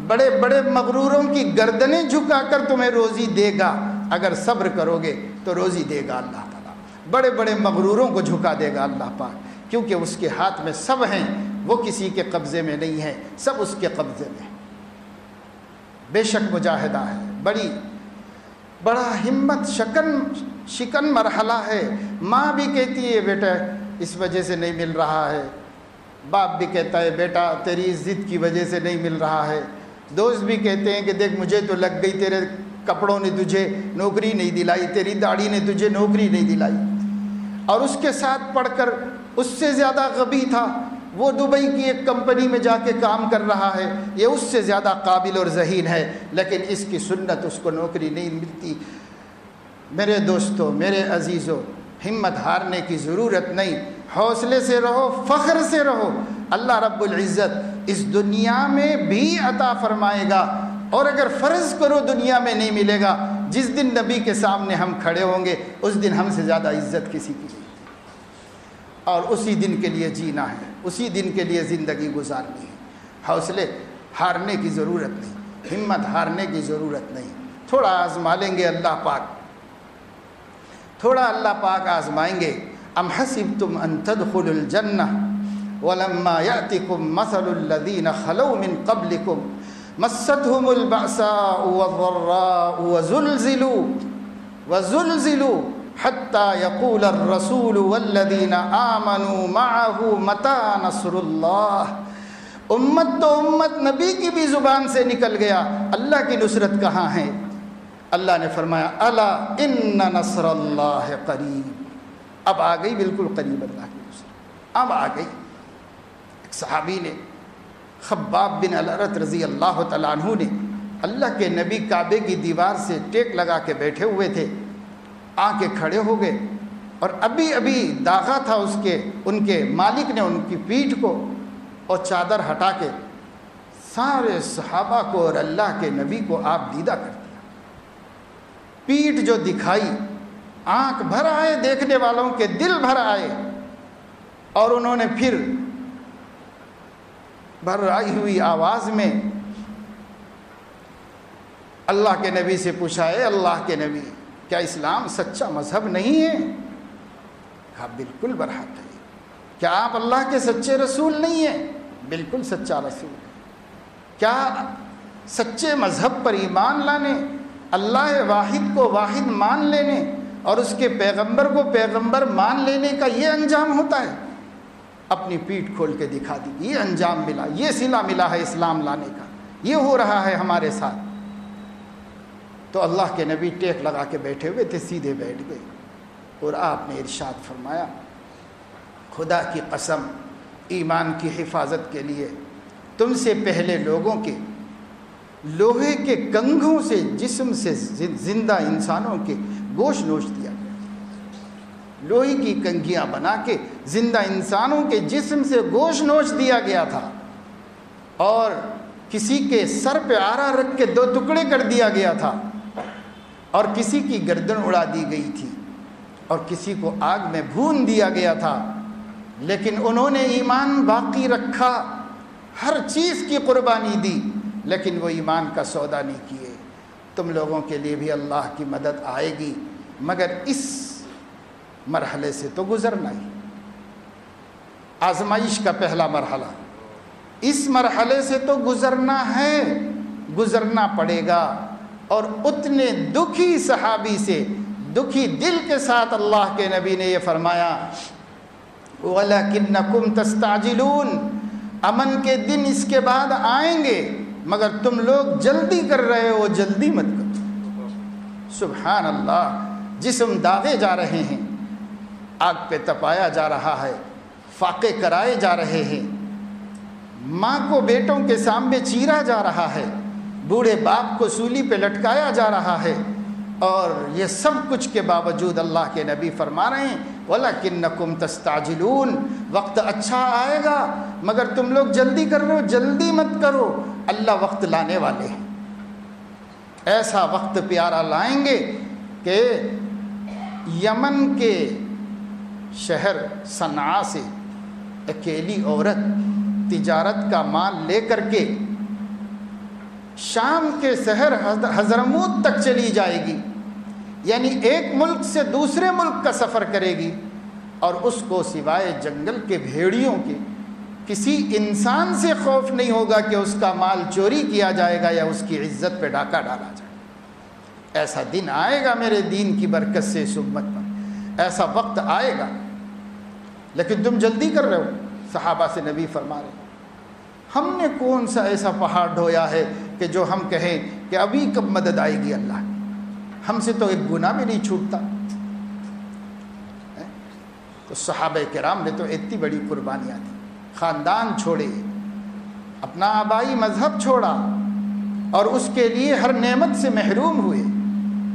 Speaker 1: بڑے بڑے مغروروں کی گردنیں جھکا کر تمہیں روزی دے گا، اگر صبر کرو گے تو روزی دے گا اللہ تعالیٰ، بڑے بڑے مغروروں کو جھکا دے گا اللہ پاک، کیونکہ اس کے ہاتھ میں سب ہیں، وہ کسی کے قبضے میں نہیں ہے، سب اس کے قبضے میں۔ بے شک مجاہدہ ہے، بڑا ہمت شکن مرحلہ ہے۔ ماں بھی کہتی ہے بیٹا اس وجہ سے نہیں مل رہا ہے، باپ بھی کہتا ہے بیٹا تیری ضد کی وجہ سے نہیں مل رہا ہے، دوست بھی کہتے ہیں کہ دیکھ مجھے تو لگ گئی، تیرے کپڑوں نے تجھے نوکری نہیں دلائی، تیری داڑھی نے تجھے نوکری نہیں دلائی۔ اور اس کے ساتھ پڑھ کر اس سے زیادہ غبی تھا، وہ دبئی کی ایک کمپنی میں جا کے کام کر رہا ہے، یہ اس سے زیادہ قابل اور ذہین ہے، لیکن اس کی سنت اس کو نوکری نہیں ملتی۔ میرے دوستو، میرے عزیزو، ہمت ہارنے کی ضرورت نہیں، حوصلے سے رہو، فخر سے رہو۔ اللہ رب العزت اس دنیا میں بھی عطا فرمائے گا، اور اگر فرض کرو دنیا میں نہیں ملے گا، جس دن نبی کے سامنے ہم کھڑے ہوں گے اس دن ہم سے زیادہ عزت کسی کی نہیں، اور اسی دن کے لیے جینا ہے، اسی دن کے لیے زندگی گزارنی ہے۔ حوصلے ہارنے کی ضرورت نہیں، ہمت ہارنے کی ضرورت نہیں۔ تھوڑا آزما لیں گے اللہ پاک، تھوڑا اللہ پاک آزمائیں گے۔ ام حسبتم ان تدخلوا الجنہ ولما یأتکم مثل الذین خلوا من قبلکم مستهم البأساء والضراء وزلزلوا حتى يقول الرسول والذین آمنوا معه متى نصر اللہ۔ امت تو امت نبی کی بھی زبان سے نکل گیا، اللہ کی نصرت کہاں ہے؟ اللہ نے فرمایا الا ان نصر اللہ قریب، اب آ گئی بالکل قریب اللہ کی نصرت، اب آ گئی۔ ایک صحابی نے، خباب بن الارت رضی اللہ تعالیٰ عنہ نے، اللہ کے نبی کعبے کی دیوار سے ٹیک لگا کے بیٹھے ہوئے تھے، آ کے کھڑے ہو گئے، اور ابھی داغا تھا ان کے مالک نے ان کی پیٹھ کو، اور چادر ہٹا کے سارے صحابہ کو اور اللہ کے نبی کو آپ دیدہ کر دیا۔ پیٹھ جو دکھائی، آنکھ بھر آئے، دیکھنے والوں کے دل بھر آئے، اور انہوں نے پھر بھر آئی ہوئی آواز میں اللہ کے نبی سے پوچھا، اے اللہ کے نبی، کیا اسلام سچا مذہب نہیں ہے؟ کہا بالکل برحق ہے۔ کیا آپ اللہ کے سچے رسول نہیں ہیں؟ بالکل سچا رسول ہے۔ کیا سچے مذہب پر ایمان لانے، اللہ واحد کو واحد مان لینے اور اس کے پیغمبر کو پیغمبر مان لینے کا یہ انجام ہوتا ہے؟ اپنی پیٹھ کھول کے دکھا دی، یہ انجام ملا، یہ صلہ ملا ہے اسلام لانے کا، یہ ہو رہا ہے ہمارے ساتھ۔ تو اللہ کے نبی ٹیک لگا کے بیٹھے ہوئے تھے، سیدھے بیٹھ گئے، اور آپ نے ارشاد فرمایا، خدا کی قسم، ایمان کی حفاظت کے لیے تم سے پہلے لوگوں کے لوہے کے کنگھوں سے جسم سے زندہ انسانوں کے گوشت نوچ دیا گیا، لوہے کی کنگھیاں بنا کے زندہ انسانوں کے جسم سے گوشت نوچ دیا گیا تھا، اور کسی کے سر پہ آرا رکھ کے 2 ٹکڑے کر دیا گیا تھا، اور کسی کی گردن اڑا دی گئی تھی، اور کسی کو آگ میں بھون دیا گیا تھا، لیکن انہوں نے ایمان باقی رکھا، ہر چیز کی قربانی دی، لیکن وہ ایمان کا سودا نہیں کیے۔ تم لوگوں کے لیے بھی اللہ کی مدد آئے گی، مگر اس مرحلے سے تو گزرنا ہی، آزمائش کا پہلا مرحلہ، اس مرحلے سے تو گزرنا ہے، گزرنا پڑے گا۔ اور اتنے دکھی صحابی سے، دکھی دل کے ساتھ اللہ کے نبی نے یہ فرمایا، وَلَكِنَّكُمْ تَسْتَعْجِلُونَ، امن کے دن اس کے بعد آئیں گے، مگر تم لوگ جلدی کر رہے ہو، جلدی مت کرو۔ سبحان اللہ، جسم داغے جا رہے ہیں، آگ پہ تپایا جا رہا ہے، فاقے کرائے جا رہے ہیں، ماں کو بیٹوں کے سامنے چیرا جا رہا ہے، بوڑھے باپ کو سولی پہ لٹکایا جا رہا ہے، اور یہ سب کچھ کے باوجود اللہ کے نبی فرما رہے ہیں وَلَكِنَّكُمْ تَسْتَعْجِلُونَ، وقت اچھا آئے گا مگر تم لوگ جلدی کر رہے ہو، جلدی مت کرو، اللہ وقت لانے والے ہیں، ایسا وقت پیارا لائیں گے کہ یمن کے شہر صنعاء سے اکیلی عورت تجارت کا مال لے کر کے شام کے شہر حضرموت تک چلی جائے گی، یعنی ایک ملک سے دوسرے ملک کا سفر کرے گی، اور اس کو سوائے جنگل کے بھیڑیوں کے کسی انسان سے خوف نہیں ہوگا کہ اس کا مال چوری کیا جائے گا یا اس کی عزت پہ ڈاکہ ڈالا جائے گا۔ ایسا دن آئے گا میرے دین کی برکت سے اس امت پر، ایسا وقت آئے گا، لیکن تم جلدی کر رہے ہو۔ صحابہ سے نبی فرما رہے ہیں، ہم نے کون سا ایسا پہاڑ ڈھویا ہے کہ جو ہم کہیں کہ ابھی کب مدد آئے گی اللہ کی، ہم سے تو ایک گناہ بھی نہیں چھوٹتا۔ تو صحابہ کرام نے تو اتنی بڑی قربانیاں دی، خاندان چھوڑے، اپنا آبائی مذہب چھوڑا، اور اس کے لیے ہر نعمت سے محروم ہوئے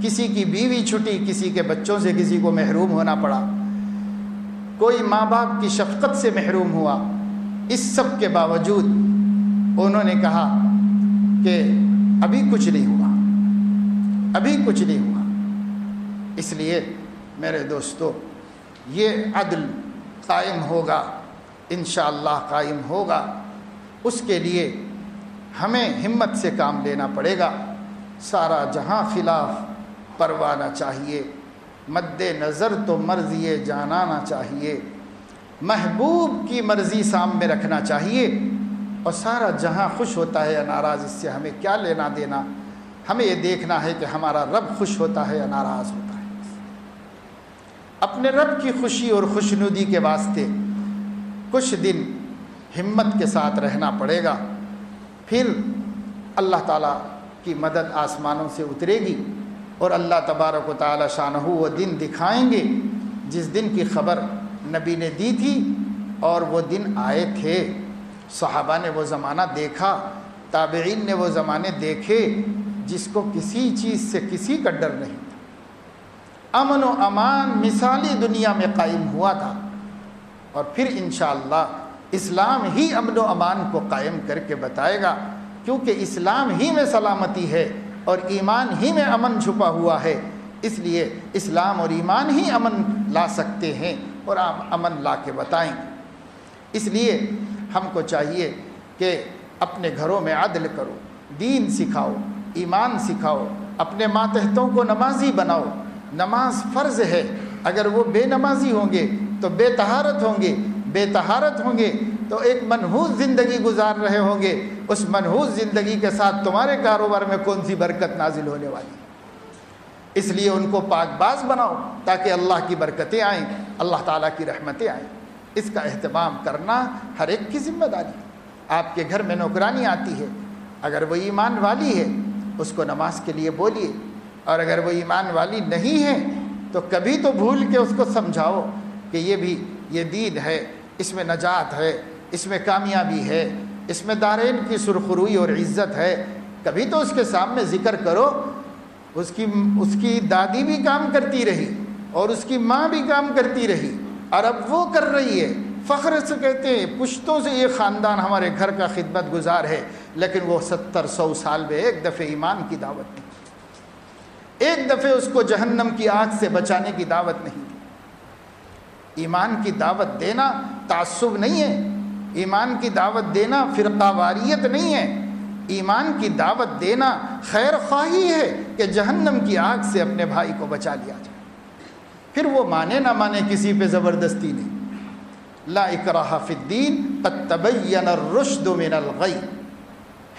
Speaker 1: کسی کی بیوی چھٹی، کسی کے بچوں سے کسی کو محروم ہونا پڑا، کوئی ماں باپ کی شفقت سے محروم ہوا، اس سب کے باوجود انہوں نے کہا کہ ابھی کچھ نہیں ہوا، ابھی کچھ نہیں ہوا۔ اس لیے میرے دوستو، یہ عدل قائم ہوگا، انشاءاللہ قائم ہوگا۔ اس کے لیے ہمیں ہمت سے کام لینا پڑے گا۔ سارا جہاں خلاف پروانا چاہیے، مد نظر تو مرضی جانانا چاہیے، محبوب کی مرضی سامنے رکھنا چاہیے، اور سارا جہاں خوش ہوتا ہے یا ناراض، اس سے ہمیں کیا لینا دینا؟ ہمیں یہ دیکھنا ہے کہ ہمارا رب خوش ہوتا ہے یا ناراض ہوتا ہے۔ اپنے رب کی خوشی اور خوشنودی کے واسطے کچھ دن ہمت کے ساتھ رہنا پڑے گا، پھر اللہ تعالیٰ کی مدد آسمانوں سے اترے گی، اور اللہ تبارک و تعالی شانہ وہ دن دکھائیں گے جس دن کی خبر نبی نے دی تھی، اور وہ دن آئے تھے۔ صحابہ نے وہ زمانہ دیکھا، تابعین نے وہ زمانے دیکھے جس کو کسی چیز سے کسی کا ڈر نہیں تھا، امن و امان مثالی دنیا میں قائم ہوا تھا، اور پھر انشاءاللہ اسلام ہی امن و امان کو قائم کر کے بتائے گا، کیونکہ اسلام ہی میں سلامتی ہے اور ایمان ہی میں امن چھپا ہوا ہے۔ اس لیے اسلام اور ایمان ہی امن لا سکتے ہیں، اور آپ امن لا کے بتائیں۔ اس لیے ہم کو چاہیے کہ اپنے گھروں میں عدل کرو، دین سکھاؤ، ایمان سکھاؤ، اپنے ماتحتوں کو نمازی بناؤ۔ نماز فرض ہے، اگر وہ بے نمازی ہوں گے تو بے طہارت ہوں گے، بے طہارت ہوں گے تو ایک منحوس زندگی گزار رہے ہوں گے۔ اس منحوس زندگی کے ساتھ تمہارے کاروبار میں کون سی برکت نازل ہونے والی؟ اس لیے ان کو پاک باز بناؤ تاکہ اللہ کی برکتیں آئیں، اللہ تعالیٰ کی رحمتیں آئیں۔ اس کا اہتمام کرنا ہر ایک کی ذمہ داری ہے۔ آپ کے گھر میں نوکرانی آتی ہے، اگر وہ ایمان والی ہے اس کو نماز کے لیے بولیے، اور اگر وہ ایمان والی نہیں ہے تو کبھی تو بھول کے اس کو سمجھاؤ کہ یہ دین ہے، اس میں نجات ہے، اس میں کامیابی ہے، اس میں دارین کی سرخروئی اور عزت ہے۔ کبھی تو اس کے سامنے ذکر کرو۔ اس کی دادی بھی کام کرتی رہی اور اس کی ماں بھی کام کرتی رہی، اور اب وہ کر رہی ہے، فخر سے کہتے ہیں پشتوں سے یہ خاندان ہمارے گھر کا خدمت گزار ہے، لیکن وہ 70-100 سال میں ایک دفعہ ایمان کی دعوت نہیں، ایک دفعہ اس کو جہنم کی آگ سے بچانے کی دعوت نہیں دی۔ ایمان کی دعوت دینا تعصب نہیں ہے، ایمان کی دعوت دینا فرقہ واریت نہیں ہے، ایمان کی دعوت دینا خیر خواہی ہے کہ جہنم کی آگ سے اپنے بھائی کو بچا لیا جائے۔ پھر وہ مانے نہ مانے، کسی پہ زبردستی نہیں۔ لا اکراہ فی الدین قد تبین الرشد من الغی،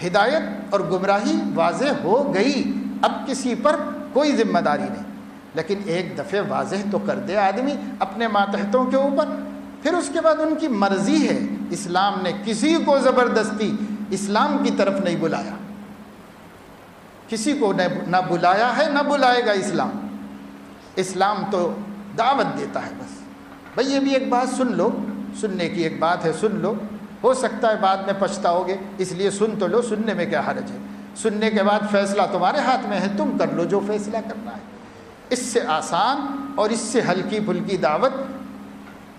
Speaker 1: ہدایت اور گمراہی واضح ہو گئی، اب کسی پر کوئی ذمہ داری نہیں، لیکن ایک دفعہ واضح تو کر دے آدمی اپنے ماتحتوں کے اوپر، پھر اس کے بعد ان کی مرضی ہے۔ اسلام نے کسی کو زبردستی اسلام کی طرف نہیں بلایا، کسی کو نہ بلایا ہے نہ بلائے گا اسلام۔ اسلام تو دعوت دیتا ہے بس۔ بھئی یہ بھی ایک بات سن لو، سننے کی ایک بات ہے، سن لو، ہو سکتا ہے بعد میں پچھتاؤ گے، اس لیے سن تو لو، سننے میں کیا حرج ہے؟ سننے کے بعد فیصلہ تمہارے ہاتھ میں ہے، تم کر لو جو فیصلہ کرنا ہے۔ اس سے آسان اور اس سے ہلکی پھلکی دعوت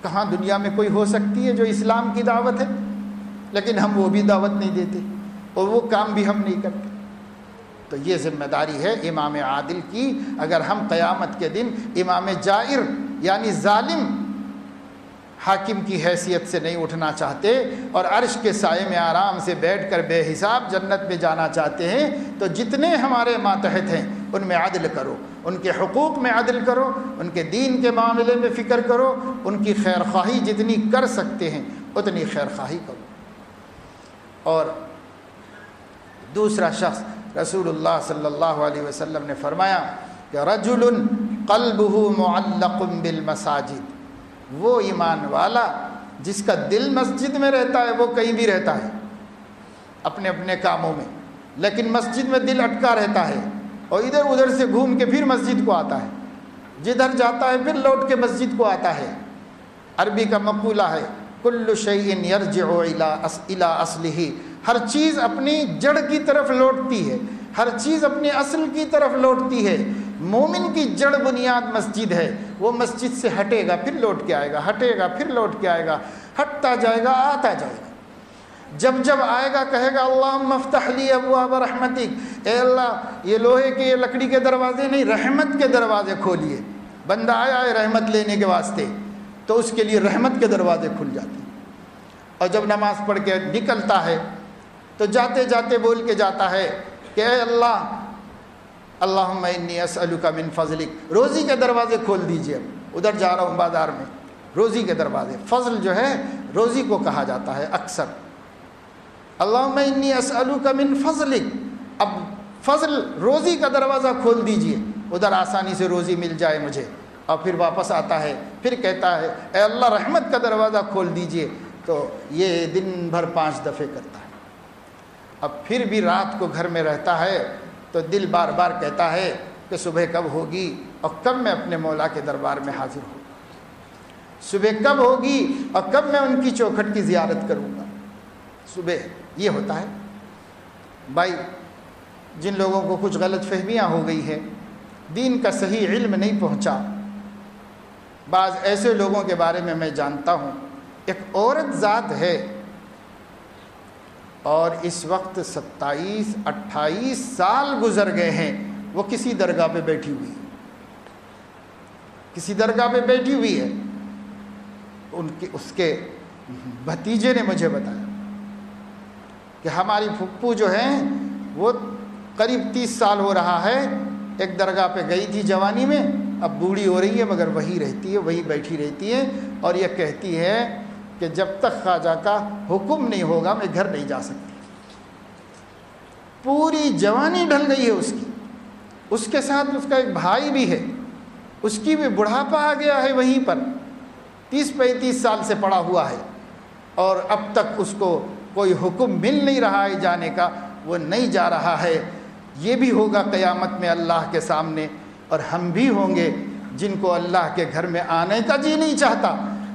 Speaker 1: کہاں دنیا میں کوئی ہو سکتی ہے جو اسلام کی دعوت ہے؟ لیکن ہم وہ بھی دعوت نہیں دیتے اور وہ کام بھی ہم نہیں کرتے۔ تو یہ ذمہ داری ہے امام عادل کی۔ اگر ہم قیامت کے دن امام جائر یعنی ظالم حاکم کی حیثیت سے نہیں اٹھنا چاہتے اور عرش کے سائے میں آرام سے بیٹھ کر بے حساب جنت میں جانا چاہتے ہیں، تو جتنے ہمارے ماتحت ہیں ان میں عدل کرو، ان کے حقوق میں عدل کرو، ان کے دین کے معاملے میں فکر کرو، ان کی خیر خواہی جتنی کر سکتے ہیں اتنی خیر خواہی کرو۔ اور دوسرا شخص، رسول اللہ صلی اللہ علیہ وسلم نے فرمایا کہ رجل قلبہ معلق بالمساجد، وہ ایمان والا جس کا دل مسجد میں رہتا ہے، وہ کہیں بھی رہتا ہے اپنے اپنے کاموں میں، لیکن مسجد میں دل اٹکا رہتا ہے اور ادھر ادھر سے گھوم کے پھر مسجد کو آتا ہے، جدھر جاتا ہے پھر لوٹ کے مسجد کو آتا ہے۔ عربی کا مقولہ ہے کل شیء یرجع الی اصلہ، ہر چیز اپنی جڑ کی طرف لوٹتی ہے، ہر چیز اپنے اصل کی طرف لوٹتی ہے۔ مومن کی جڑ بنیاد مسجد ہے، وہ مسجد سے ہٹے گا پھر لوٹ کے آئے گا، ہٹے گا پھر لوٹ کے آئے گا، ہٹتا جائے گا آتا جائے گا۔ جب آئے گا کہے گا اللہم افتح لی ابواب رحمتک، اے اللہ یہ لوہے کے یہ لکڑی کے دروازے نہیں، رحمت کے دروازے کھولیے۔ بندہ آیا ہے رحمت لینے کے واسطے تو اس کے لیے رحمت کے دروازے کھل جاتے ہیں۔ اور جب نماز پڑھ کے نکلتا ہے تو جاتے جاتے بول کے جاتا ہے کہ اے اللہ اللہم انی اسألک من فضلک، روزی کے دروازے کھول دیجئے۔ ادھر جا رہا ہوں بازار میں، روزی کے دروازے، فضل جو ہے روزی کو کہا جاتا ہے اکثر، اللہم انی اسألک من فضلک، اب فضل روزی کا دروازہ کھول دیجئے، ادھر آسانی سے روزی مل جائے مجھے۔ اور پھر واپس آتا ہے پھر کہتا ہے اے اللہ رحمت کا دروازہ کھول دیجئے، تو یہ دن بھر 5 دفعے کرتا ہے۔ اب پھر بھی رات کو گھر میں رہتا ہے تو دل بار بار کہتا ہے کہ صبح کب ہوگی اور کب میں اپنے مولا کے دربار میں حاضر ہوں، صبح کب ہوگی اور کب میں ان کی چوکھٹ کی زیارت کروں گا۔ صبح یہ ہوتا ہے بھائی، جن لوگوں کو کچھ غلط فہمیاں ہو گئی ہے، دین کا صحیح علم نہیں پہنچا، بعض ایسے لوگوں کے بارے میں جانتا ہوں، ایک عورت ذات ہے اور اس وقت 27-28 سال گزر گئے ہیں، وہ کسی درگاہ پہ بیٹھی ہوئی ہے، کسی درگاہ پہ بیٹھی ہوئی ہے۔ اس کے بھتیجے نے مجھے بتایا کہ ہماری پھپھو جو ہیں وہ قریب 30 سال ہو رہا ہے، ایک درگاہ پہ گئی تھی جوانی میں، اب بوڑھی ہو رہی ہے مگر وہی رہتی ہے، وہی بیٹھی رہتی ہے، اور یہ کہتی ہے کہ جب تک خواجہ کا حکم نہیں ہوگا میں گھر نہیں جا سکتی۔ پوری جوانی ڈھل گئی ہے اس کی، اس کے ساتھ اس کا ایک بھائی بھی ہے، اس کی بھی بڑھاپا آ گیا ہے، وہیں پر 30-35 سال سے پڑا ہوا ہے، اور اب تک اس کو کوئی حکم مل نہیں رہا ہے جانے کا، وہ نہیں جا رہا ہے۔ یہ بھی ہوگا قیامت میں اللہ کے سامنے، اور ہم بھی ہوں گے جن کو اللہ کے گھر میں آنے کا جی نہیں چاہتا،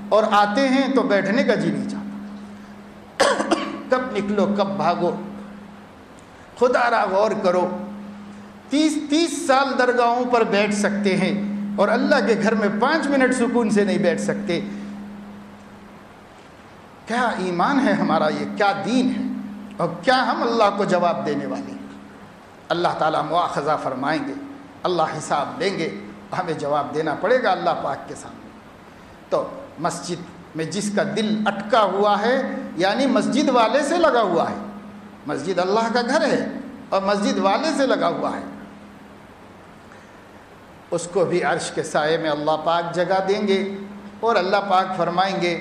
Speaker 1: اور آتے ہیں تو بیٹھنے کا جی نہیں چاہتا۔ کب نکلو کب بھاگو، خدا را غور کرو۔ 30 سال درگاہوں پر بیٹھ سکتے ہیں اور اللہ کے گھر میں 5 منٹ سکون سے نہیں بیٹھ سکتے۔ کیا ایمان ہے ہمارا، یہ کیا دین ہے، اور کیا ہم اللہ کو جواب دینے والے ہیں۔ اللہ تعالیٰ مواخذہ فرمائیں گے، اللہ حساب لیں گے، ہمیں جواب دینا پڑے گا اللہ پاک کے سامنے۔ تو مسجد میں جس کا دل اٹکا ہوا ہے، یعنی مسجد والے سے لگا ہوا ہے، مسجد اللہ کا گھر ہے اور مسجد والے سے لگا ہوا ہے، اس کو بھی عرش کے سائے میں اللہ پاک جگہ دیں گے، اور اللہ پاک فرمائیں گے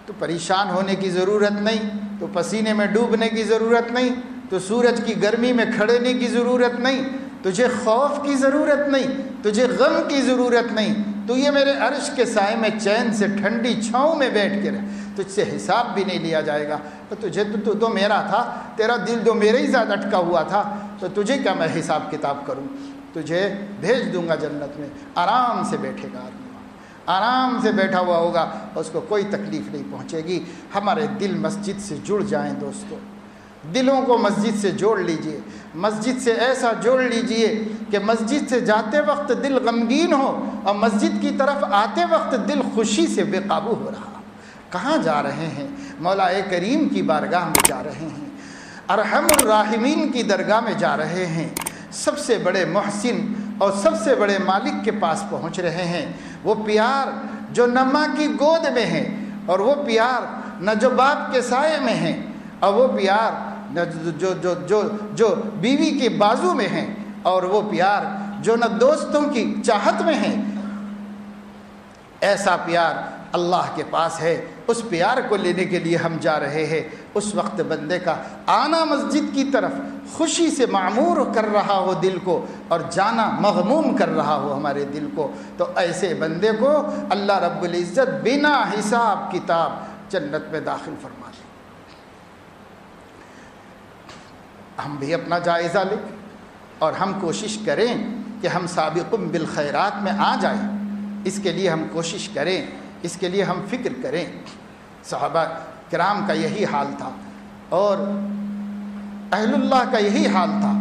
Speaker 1: تو پریشان ہونے کی ضرورت نہیں، تو پسینے میں ڈوبنے کی ضرورت نہیں، تو سورج کی گرمی میں کھڑنے کی ضرورت نہیں، تجھے خوف کی ضرورت نہیں، تجھے غم کی ضرورت نہیں، تو یہ میرے عرش کے سائے میں چین سے ٹھنڈی چھاؤں میں بیٹھ کے رہ، تجھ سے حساب بھی نہیں لیا جائے گا، تو تجھے تو میرا تھا، تیرا دل تو میرے ہی ساتھ اٹکا ہوا تھا، تو تجھے کیا میں حساب کتاب کروں، تجھے بھیج دوں گا جنت میں۔ آرام سے بیٹھے گا آدمی، آرام سے بیٹھا ہوا ہوگا، اس کو کوئی تکلیف نہیں پہنچے گی۔ ہمارے دل مسجد سے جڑ جائیں دوستو، دلوں کو مسجد سے جوڑ لیجئے، مسجد سے ایسا جوڑ لیجئے کہ مسجد سے جاتے وقت دل غمگین ہو اور مسجد کی طرف آتے وقت دل خوشی سے بے قابو ہو رہا۔ کہاں جا رہے ہیں؟ مولا کریم کی بارگاہ میں جا رہے ہیں، ارحم الراحمین کی درگاہ میں جا رہے ہیں، سب سے بڑے محسن اور سب سے بڑے مالک کے پاس پہنچ رہے ہیں۔ وہ پیار جو نہ ماں کی گود میں ہے، اور وہ پیار نہ جو باپ کے سائے میں ہے، اور وہ پیار نہ جو بیوی کے بازو میں ہے، اور وہ پیار جو نہ دوستوں کی چاہت میں ہے، ایسا پیار اللہ کے پاس ہے۔ اس پیار کو لینے کے لیے ہم جا رہے ہیں۔ اس وقت بندے کا آنا مسجد کی طرف خوشی سے معمور کر رہا ہو دل کو، اور جانا مغموم کر رہا ہو ہمارے دل کو، تو ایسے بندے کو اللہ رب العزت بنا حساب کتاب جنت میں داخل فرما دے۔ ہم بھی اپنا جائزہ لیں اور ہم کوشش کریں کہ ہم سابقون بالخیرات میں آ جائیں، اس کے لیے ہم کوشش کریں، اس کے لیے ہم فکر کریں۔ صحابہ کرام کا یہی حال تھا اور اہل اللہ کا یہی حال تھا،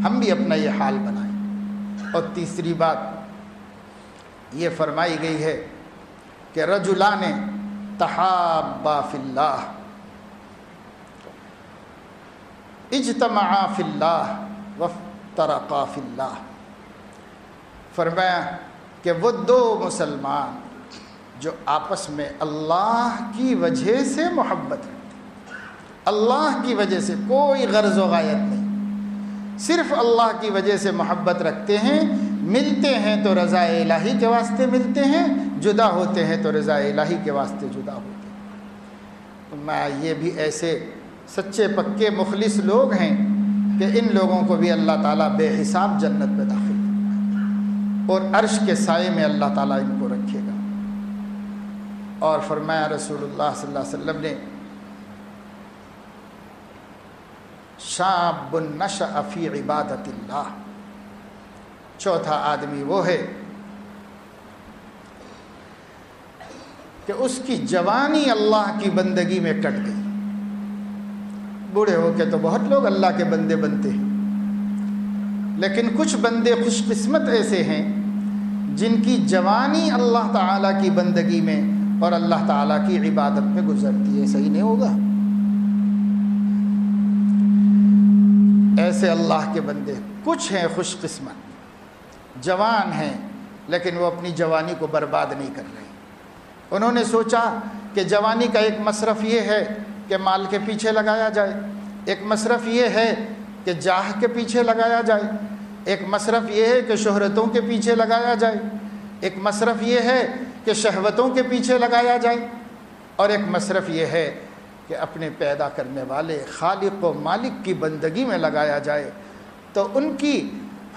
Speaker 1: ہم بھی اپنا یہ حال بنائیں۔ اور تیسری بات یہ فرمائی گئی ہے کہ رجلان تحابا فی اللہ اجتمعا فی اللہ وافترقا فی اللہ. فرمایا کہ وہ دو مسلمان جو آپس میں اللہ کی وجہ سے محبت رکھتے ہیں، اللہ کی وجہ سے، کوئی غرض و غایت نہیں، صرف اللہ کی وجہ سے محبت رکھتے ہیں، ملتے ہیں تو رضا الہی کے واسطے ملتے ہیں، جدا ہوتے ہیں تو رضا الہی کے واسطے جدا ہوتے ہیں. تو میں یہ بھی ایسے سچے پکے مخلص لوگ ہیں کہ ان لوگوں کو بھی اللہ تعالیٰ بے حساب جنت میں داخل کرے اور عرش کے سائے میں اللہ تعالیٰ ان کو رکھے گا. اور فرمایا رسول اللہ صلی اللہ علیہ وسلم نے، شاب نشأ فی عبادت اللہ. چوتھا آدمی وہ ہے کہ اس کی جوانی اللہ کی بندگی میں کٹ گئی. بوڑھے ہو کے تو بہت لوگ اللہ کے بندے بنتے ہیں، لیکن کچھ بندے خوش قسمت ایسے ہیں جن کی جوانی اللہ تعالیٰ کی بندگی میں اور اللہ تعالیٰ کی عبادت میں گزرتی ہے. صحیح نہیں ہوگا؟ ایسے اللہ کے بندے کچھ ہیں خوش قسمت، جوان ہیں لیکن وہ اپنی جوانی کو برباد نہیں کر رہے. انہوں نے سوچا کہ جوانی کا ایک مصرف یہ ہے کہ مال کے پیچھے لگایا جائے، ایک مصرف یہ ہے کہ جاہ کے پیچھے لگایا جائے، ایک مصرف یہ ہے کہ شہرتوں کے پیچھے لگایا جائے، ایک مصرف یہ ہے کہ شہوتوں کے پیچھے لگایا جائے، اور ایک مصرف یہ ہے کہ اپنے پیدا کرنے والے خالق و مالک کی بندگی میں لگایا جائے. تو ان کی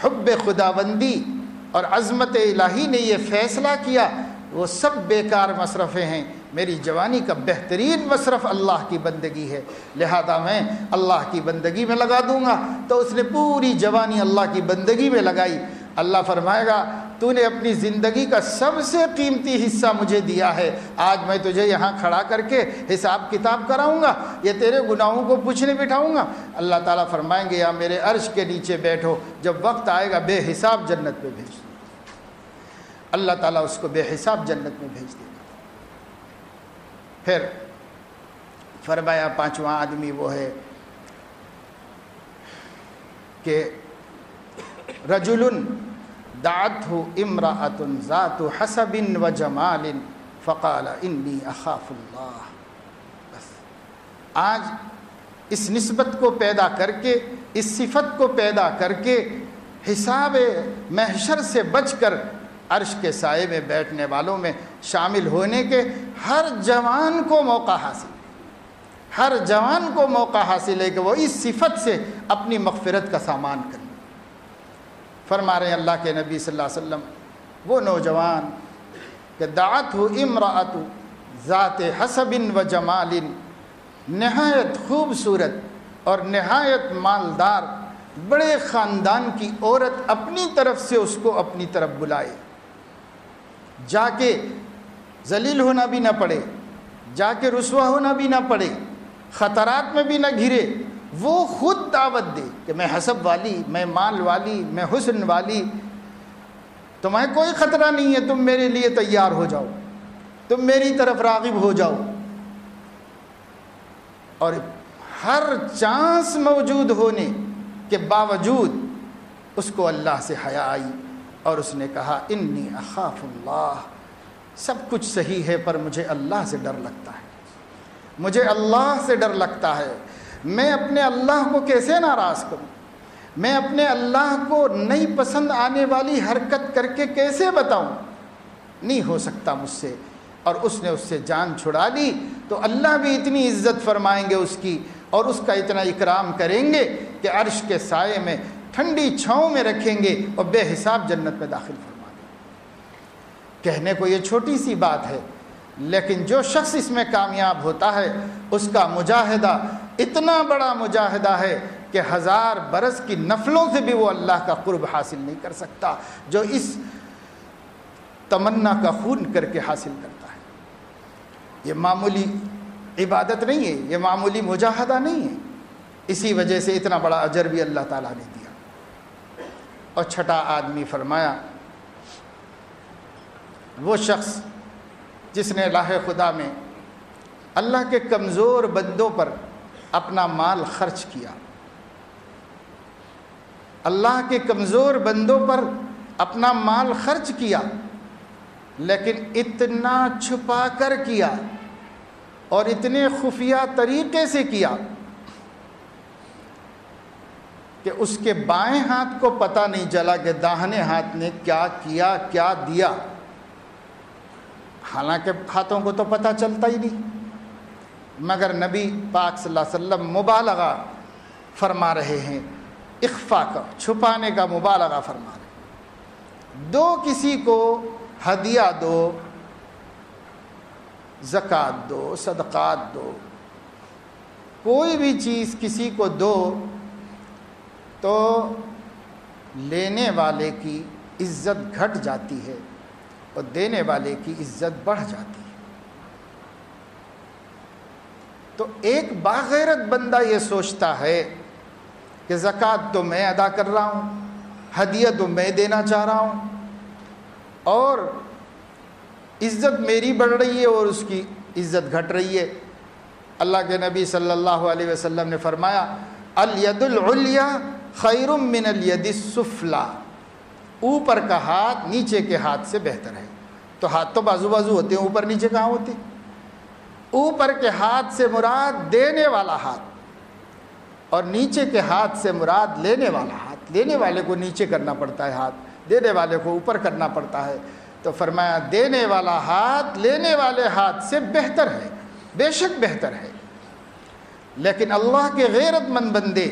Speaker 1: حب خداوندی اور عظمت الہی نے یہ فیصلہ کیا وہ سب بیکار مصرفیں ہیں، میری جوانی کا بہترین مصرف اللہ کی بندگی ہے، لہذا میں اللہ کی بندگی میں لگا دوں گا. تو اس نے پوری جوانی اللہ کی بندگی میں لگائی. اللہ فرمائے گا تو نے اپنی زندگی کا سب سے قیمتی حصہ مجھے دیا ہے، آج میں تجھے یہاں کھڑا کر کے حساب کتاب کراؤں گا، یہ تیرے گناہوں کو پوچھنے بٹھاؤں گا. اللہ تعالیٰ فرمائیں گے یا میرے عرش کے نیچے بیٹھو، جب وقت آئے گا بے حساب جنت میں بھیج دوں. اللہ تعالیٰ اس کو بے حساب جنت میں بھیج دے گا. پھر فرمایا پانچواں آدمی وہ ہے کہ رجل دعته امرأة ذات حسب وجمال فقال انی اخاف اللہ. بس آج اس نسبت کو پیدا کر کے، اس صفت کو پیدا کر کے حساب محشر سے بچ کر عرش کے سائے میں بیٹھنے والوں میں شامل ہونے کے ہر جوان کو موقع حاصل، ہر جوان کو موقع حاصل ہے کہ وہ اس صفت سے اپنی مغفرت کا سامان کرے. فرما رہے ہیں اللہ کے نبی صلی اللہ علیہ وسلم، وہ نوجوان کہ دعته امرأۃ ذات حسب و جمال، نہایت خوبصورت اور نہایت مالدار بڑے خاندان کی عورت اپنی طرف سے اس کو اپنی طرف بلائے، جا کے ذلیل ہونا بھی نہ پڑے، جا کے رسوا ہونا بھی نہ پڑے، خطرات میں بھی نہ گھرے، وہ خود دعوت دے کہ میں حسب والی، میں مال والی، میں حسن والی، تمہیں کوئی خطرہ نہیں ہے، تم میرے لیے تیار ہو جاؤ، تم میری طرف راغب ہو جاؤ. اور ہر چانس موجود ہونے کے باوجود اس کو اللہ سے حیا آئی اور اس نے کہا انی اخاف اللہ، سب کچھ صحیح ہے پر مجھے اللہ سے ڈر لگتا ہے، مجھے اللہ سے ڈر لگتا ہے. میں اپنے اللہ کو کیسے ناراض کروں، میں اپنے اللہ کو نہیں پسند آنے والی حرکت کر کے کیسے بتاؤں، نہیں ہو سکتا مجھ سے. اور اس نے اس سے جان چھڑا لی تو اللہ بھی اتنی عزت فرمائیں گے اس کی اور اس کا اتنا اکرام کریں گے کہ عرش کے سائے میں ٹھنڈی چھاؤں میں رکھیں گے اور بے حساب جنت میں داخل فرما دیں گے. کہنے کو یہ چھوٹی سی بات ہے، لیکن جو شخص اس میں کامیاب ہوتا ہے اس کا مجاہدہ اتنا بڑا مجاہدہ ہے کہ 1000 برس کی نفلوں سے بھی وہ اللہ کا قرب حاصل نہیں کر سکتا جو اس تمنا کا خون کر کے حاصل کرتا ہے. یہ معمولی عبادت نہیں ہے، یہ معمولی مجاہدہ نہیں ہے، اسی وجہ سے اتنا بڑا اجر بھی اللہ تعالیٰ نے دیا. اور چھٹا آدمی فرمایا وہ شخص جس نے راہ خدا میں اللہ کے کمزور بندوں پر اپنا مال خرچ کیا، اللہ کے کمزور بندوں پر اپنا مال خرچ کیا، لیکن اتنا چھپا کر کیا اور اتنے خفیہ طریقے سے کیا کہ اس کے بائیں ہاتھ کو پتہ نہیں چلا کہ داہنے ہاتھ نے کیا کیا، کیا دیا۔ حالانکہ ہاتھوں کو تو پتہ چلتا ہی نہیں، مگر نبی پاک صلی اللہ علیہ وسلم مبالغہ فرما رہے ہیں، اخفا کا، چھپانے کا مبالغہ فرما رہے ہیں۔ دو کسی کو ہدیہ دو، زکوٰۃ دو، صدقات دو، کوئی بھی چیز کسی کو دو تو لینے والے کی عزت گھٹ جاتی ہے اور دینے والے کی عزت بڑھ جاتی ہے۔ تو ایک باغیرت بندہ یہ سوچتا ہے کہ زکوٰۃ تو میں ادا کر رہا ہوں، ہدیہ تو میں دینا چاہ رہا ہوں، اور عزت میری بڑھ رہی ہے اور اس کی عزت گھٹ رہی ہے۔ اللہ کے نبی صلی اللہ علیہ وسلم نے فرمایا الید العلیٰ خیر من الید السفلی، اوپر کا ہاتھ نیچے کے ہاتھ سے بہتر ہے۔ تو ہاتھ تو بازو بازو ہوتے ہیں، اوپر نیچے کہاں ہوتے؟ اوپر کے ہاتھ سے مراد دینے والا ہاتھ اور نیچے کے ہاتھ سے مراد لینے والا ہاتھ۔ لینے والے کو نیچے کرنا پڑتا ہے ہاتھ، دینے والے کو اوپر کرنا پڑتا ہے۔ تو فرمایا دینے والا ہاتھ لینے والے ہاتھ سے بہتر ہے، بے شک بہتر ہے۔ لیکن اللہ کے غیرت مند بندے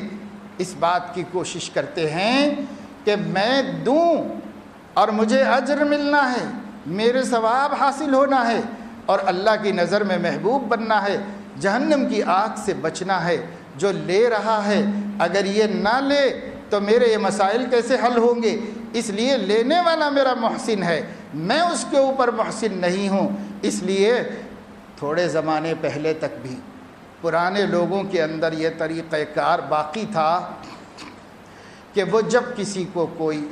Speaker 1: اس بات کی کوشش کرتے ہیں کہ میں دوں اور مجھے اجر ملنا ہے، میرے ثواب حاصل ہونا ہے، اور اللہ کی نظر میں محبوب بننا ہے، جہنم کی آگ سے بچنا ہے۔ جو لے رہا ہے اگر یہ نہ لے تو میرے یہ مسائل کیسے حل ہوں گے؟ اس لیے لینے والا میرا محسن ہے، میں اس کے اوپر محسن نہیں ہوں۔ اس لیے تھوڑے زمانے پہلے تک بھی پرانے لوگوں کے اندر یہ طریقہ کار باقی تھا کہ وہ جب کسی کو کوئی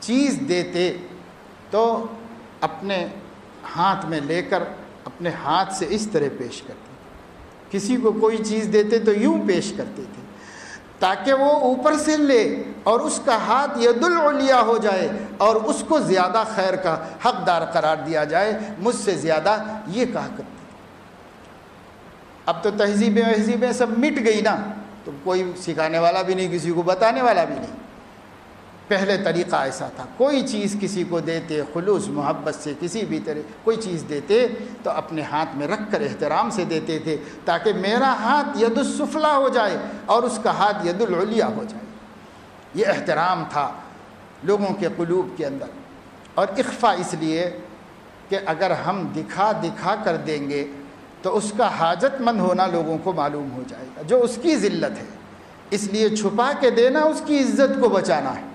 Speaker 1: چیز دیتے تو اپنے ہاتھ میں لے کر اپنے ہاتھ سے اس طرح پیش کرتے، کسی کو کوئی چیز دیتے تو یوں پیش کرتے تھے تاکہ وہ اوپر سے لے اور اس کا ہاتھ ید العلیٰ ہو جائے اور اس کو زیادہ خیر کا حقدار قرار دیا جائے، مجھ سے زیادہ یہ کہا کرتے۔ اب تو تہذیبیں سب مٹ گئی نا، تو کوئی سکھانے والا بھی نہیں، کسی کو بتانے والا بھی نہیں۔ پہلے طریقہ ایسا تھا، کوئی چیز کسی کو دیتے خلوص محبت سے، کسی بھی طرح کوئی چیز دیتے تو اپنے ہاتھ میں رکھ کر احترام سے دیتے تھے تاکہ میرا ہاتھ ید السفلی ہو جائے اور اس کا ہاتھ ید العلیٰ ہو جائے۔ یہ احترام تھا لوگوں کے قلوب کے اندر۔ اور اخفا اس لیے کہ اگر ہم دکھا کر دیں گے تو اس کا حاجت مند ہونا لوگوں کو معلوم ہو جائے گا، جو اس کی ذلت ہے۔ اس لیے چھپا کے دینا اس کی عزت کو بچانا ہے۔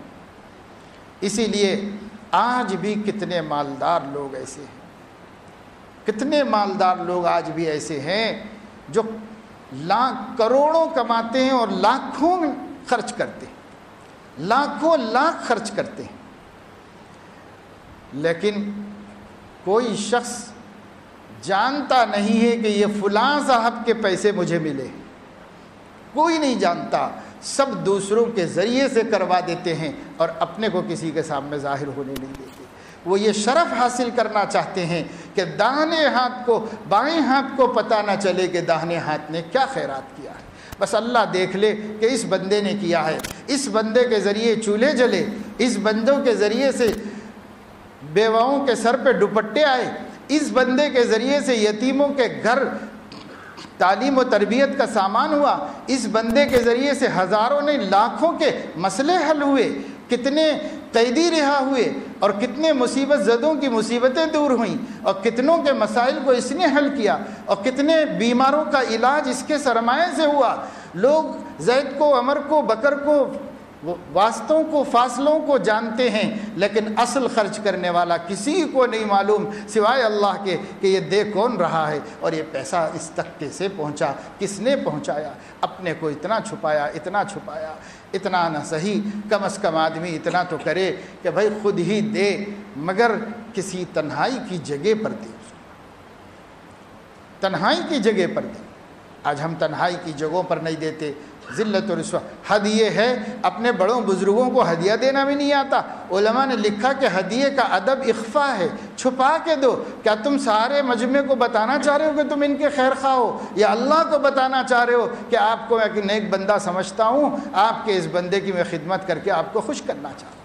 Speaker 1: اسی لیے آج بھی کتنے مالدار لوگ ایسے ہیں، کتنے مالدار لوگ آج بھی ایسے ہیں جو کروڑوں کماتے ہیں اور لاکھوں خرچ کرتے ہیں، لاکھوں لاکھ خرچ کرتے ہیں، لیکن کوئی شخص جانتا نہیں ہے کہ یہ فلاں صاحب کے پیسے مجھے ملے، کوئی نہیں جانتا۔ سب دوسروں کے ذریعے سے کروا دیتے ہیں اور اپنے کو کسی کے سامنے ظاہر ہونے نہیں دیتے۔ وہ یہ شرف حاصل کرنا چاہتے ہیں کہ داہنے ہاتھ کو بائیں ہاتھ کو پتہ نہ چلے کہ داہنے ہاتھ نے کیا خیرات کیا ہے، بس اللہ دیکھ لے کہ اس بندے نے کیا ہے، اس بندے کے ذریعے چولہے جلے، اس بندوں کے ذریعے سے بیواؤں کے سر پہ دوپٹے آئے، اس بندے کے ذریعے سے یتیموں کے گھر تعلیم و تربیت کا سامان ہوا، اس بندے کے ذریعے سے ہزاروں نہیں لاکھوں کے مسئلے حل ہوئے، کتنے قیدی رہا ہوئے اور کتنے مصیبت زدوں کی مصیبتیں دور ہوئیں اور کتنوں کے مسائل کو اس نے حل کیا اور کتنے بیماروں کا علاج اس کے سرمایہ سے ہوا۔ لوگ زید کو، عمر کو، بکر کو واسطوں کو فاصلوں کو جانتے ہیں، لیکن اصل خرچ کرنے والا کسی کو نہیں معلوم سوائے اللہ کے کہ یہ دے کون رہا ہے، اور یہ پیسہ اس تک کیسے پہنچا، کس نے پہنچایا۔ اپنے کو اتنا چھپایا، اتنا چھپایا، اتنا نہ صحیح، کم از کم آدمی اتنا تو کرے کہ بھائی خود ہی دے، مگر کسی تنہائی کی جگہ پر دے، تنہائی کی جگہ پر دے۔ آج ہم تنہائی کی جگہوں پر نہیں دیتے، ذلت و رسوا۔ ہدیے ہے، اپنے بڑوں بزرگوں کو ہدیہ دینا بھی نہیں آتا۔ علماء نے لکھا کہ ہدیے کا ادب اخفا ہے، چھپا کے دو۔ کیا تم سارے مجمع کو بتانا چاہ رہے ہو کہ تم ان کے خیر خواہ ہو، یا اللہ کو بتانا چاہ رہے ہو کہ آپ کو ایک نیک بندہ سمجھتا ہوں، آپ کے اس بندے کی میں خدمت کر کے آپ کو خوش کرنا چاہتا ہوں؟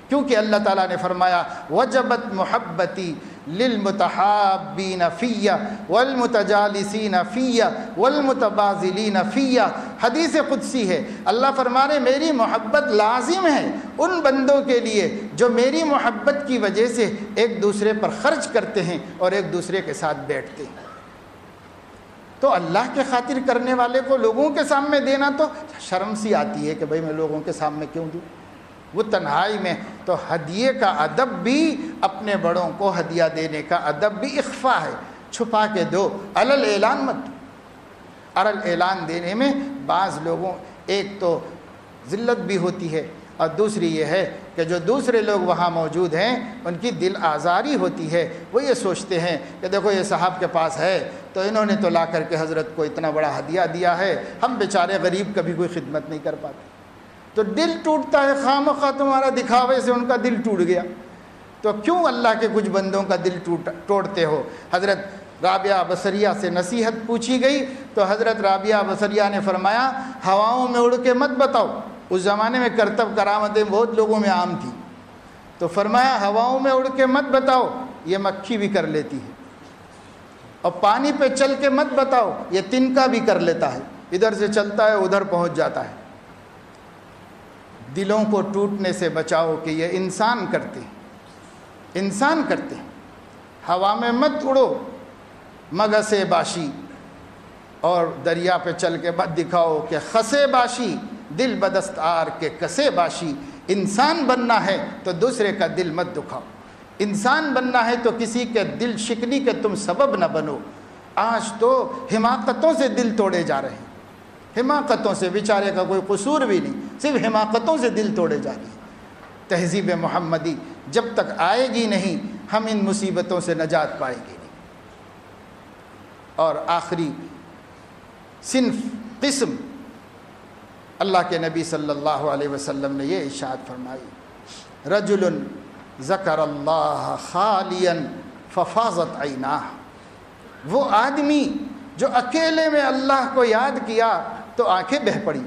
Speaker 1: کیونکہ اللہ تعالیٰ نے فرمایا وجبت محبتی للمتحابین فی والمتجالسین فی والمتبازلین فی۔ حدیث قدسی ہے، اللہ فرما رہے میری محبت لازم ہے ان بندوں کے لیے جو میری محبت کی وجہ سے ایک دوسرے پر خرچ کرتے ہیں اور ایک دوسرے کے ساتھ بیٹھتے ہیں۔ تو اللہ کے خاطر کرنے والے کو لوگوں کے سامنے دینا تو شرم سی آتی ہے کہ بھئی میں لوگوں کے سامنے کیوں دوں، وہ تنہائی میں۔ تو ہدیے کا ادب بھی، اپنے بڑوں کو ہدیہ دینے کا ادب بھی اخفا ہے، چھپا کے دو، علل اعلان مت دو۔ علل اعلان دینے میں بعض لوگوں ایک تو ذلت بھی ہوتی ہے، اور دوسری یہ ہے کہ جو دوسرے لوگ وہاں موجود ہیں ان کی دل آزاری ہوتی ہے۔ وہ یہ سوچتے ہیں کہ دیکھو یہ صاحب کے پاس ہے تو انہوں نے تو لا کر کے حضرت کو اتنا بڑا ہدیہ دیا ہے، ہم بیچارے غریب کبھی کوئی خدمت نہیں کر پاتے، تو دل ٹوٹتا ہے۔ خامخواہ تمہارا دکھاوے سے ان کا دل ٹوٹ گیا، تو کیوں اللہ کے کچھ بندوں کا دل توڑتے ہو؟ حضرت رابعہ بصریہ سے نصیحت پوچھی گئی تو حضرت رابعہ بصریہ نے فرمایا ہواؤں میں اڑ کے مت بتاؤ۔ اس زمانے میں کرتب کرامتیں بہت لوگوں میں عام تھی، تو فرمایا ہواؤں میں اڑ کے مت بتاؤ، یہ مکھی بھی کر لیتی ہے، اور پانی پہ چل کے مت بتاؤ، یہ تنکا بھی کر لیتا ہے، ادھر سے چلتا ہے ادھر پہنچ جاتا ہے۔ دلوں کو ٹوٹنے سے بچاؤ کہ یہ انسان کرتے ہیں، انسان کرتے ہیں۔ ہوا میں مت اڑو مگسے باشی، اور دریا پہ چل کے مت دکھاؤ کہ خسے باشی، دل بدستار کے کسے باشی۔ انسان بننا ہے تو دوسرے کا دل مت دکھاؤ، انسان بننا ہے تو کسی کے دل شکنی کے تم سبب نہ بنو۔ آج تو حماقتوں سے دل توڑے جا رہے ہیں، حماقتوں سے، بیچارے کا کوئی قصور بھی نہیں، صرف حماقتوں سے دل توڑے جا رہے ہیں۔ تہذیب محمدی جب تک آئے گی نہیں ہم ان مصیبتوں سے نجات پائیں گے نہیں۔ اور آخری صنف، قسم، اللہ کے نبی صلی اللہ علیہ وسلم نے یہ ارشاد فرمائی رجل ذکر اللہ خالیا ففاضت عیناہ۔ وہ آدمی جو اکیلے میں اللہ کو یاد کیا تو آنکھیں بہہ پڑی۔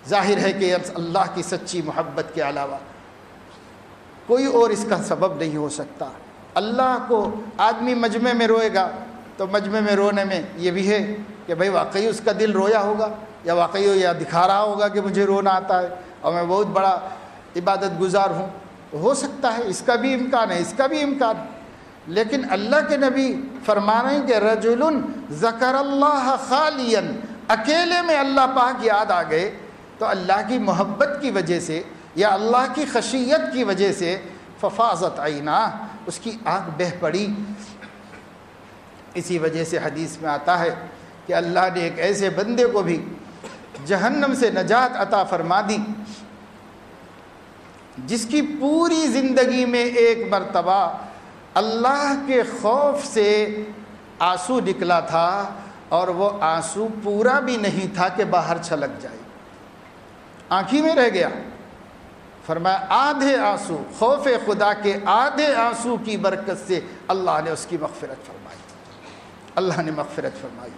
Speaker 1: ظاہر ہے کہ اللہ کی سچی محبت کے علاوہ کوئی اور اس کا سبب نہیں ہو سکتا۔ اللہ کو آدمی مجمع میں روئے گا تو مجمع میں رونے میں یہ بھی ہے کہ بھئی واقعی اس کا دل رویا ہوگا، یا واقعی یا دکھا رہا ہوگا کہ مجھے رونا آتا ہے اور میں بہت بڑا عبادت گزار ہوں، تو ہو سکتا ہے، اس کا بھی امکان ہے، اس کا بھی امکان ہے۔ لیکن اللہ کے نبی فرما رہے ہیں کہ رجل ذکر اللہ خالیا، اکیلے میں اللہ پاک یاد آ گئے تو اللہ کی محبت کی وجہ سے یا اللہ کی خشیت کی وجہ سے ففاضت عیناہ، اس کی آنکھ بہہ پڑی۔ اسی وجہ سے حدیث میں آتا ہے کہ اللہ نے ایک ایسے بندے کو بھی جہنم سے نجات عطا فرما دی جس کی پوری زندگی میں ایک مرتبہ اللہ کے خوف سے آنسو نکلا تھا، اور وہ آنسو پورا بھی نہیں تھا کہ باہر چھلک جائے، آنکھی میں رہ گیا۔ فرمایا آدھے آنسو، خوف خدا کے آدھے آنسو کی برکت سے اللہ نے اس کی مغفرت فرمائی، اللہ نے مغفرت فرمائی۔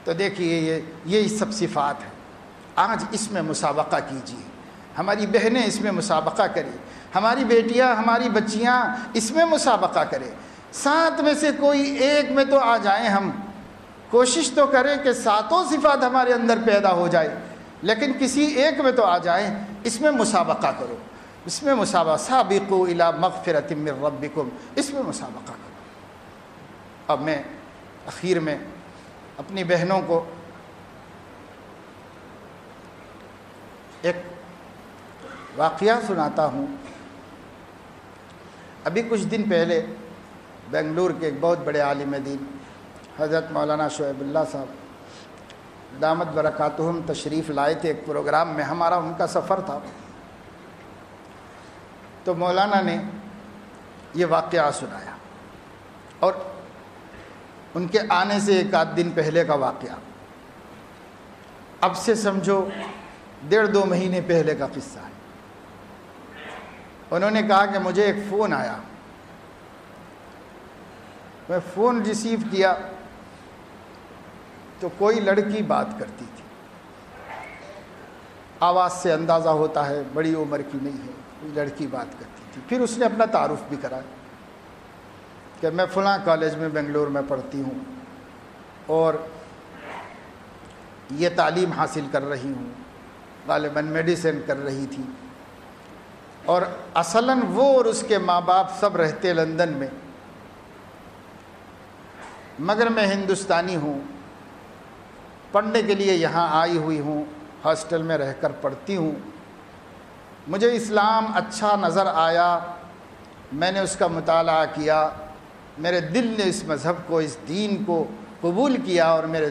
Speaker 1: تو دیکھیے یہ سب صفات ہیں۔ آج اس میں مسابقہ کیجیے، ہماری بہنیں اس میں مسابقہ کریں، ہماری بیٹیاں، ہماری بچیاں اس میں مسابقہ کریں۔ 7 میں سے کوئی ایک میں تو آ جائیں، ہم کوشش تو کریں کہ 7 صفات ہمارے اندر پیدا ہو جائے، لیکن کسی ایک میں تو آ جائیں۔ اس میں مسابقہ کرو، اس میں مسابقہ، سابقوا الی مغفرۃ من ربکم، اس میں مسابقہ کرو۔ اب میں اخیر میں اپنی بہنوں کو ایک واقعہ سناتا ہوں. ابھی کچھ دن پہلے بنگلور کے ایک بہت بڑے عالم دین حضرت مولانا شعیب اللہ صاحب دامت برکاتہم تشریف لائے تھے. ایک پروگرام میں ہمارا ان کا سفر تھا. تو مولانا نے یہ واقعہ سنایا، اور ان کے آنے سے ایک آدھ دن پہلے کا واقعہ، اب سے سمجھو 1.5-2 مہینے پہلے کا قصہ ہے. انہوں نے کہا کہ مجھے ایک فون آیا. میں فون ریسیو کیا تو کوئی لڑکی بات کرتی تھی. آواز سے اندازہ ہوتا ہے بڑی عمر کی نہیں ہے، کوئی لڑکی بات کرتی تھی. پھر اس نے اپنا تعارف بھی کرایا کہ میں فلاں کالج میں بنگلور میں پڑھتی ہوں اور یہ تعلیم حاصل کر رہی ہوں. غالباً میڈیسن کر رہی تھی، اور اصلاً وہ اور اس کے ماں باپ سب رہتے لندن میں، مگر میں ہندوستانی ہوں، پڑھنے کے لیے یہاں آئی ہوئی ہوں، ہاسٹل میں رہ کر پڑھتی ہوں. مجھے اسلام اچھا نظر آیا، میں نے اس کا مطالعہ کیا، میرے دل نے اس مذہب کو، اس دین کو قبول کیا، اور میرے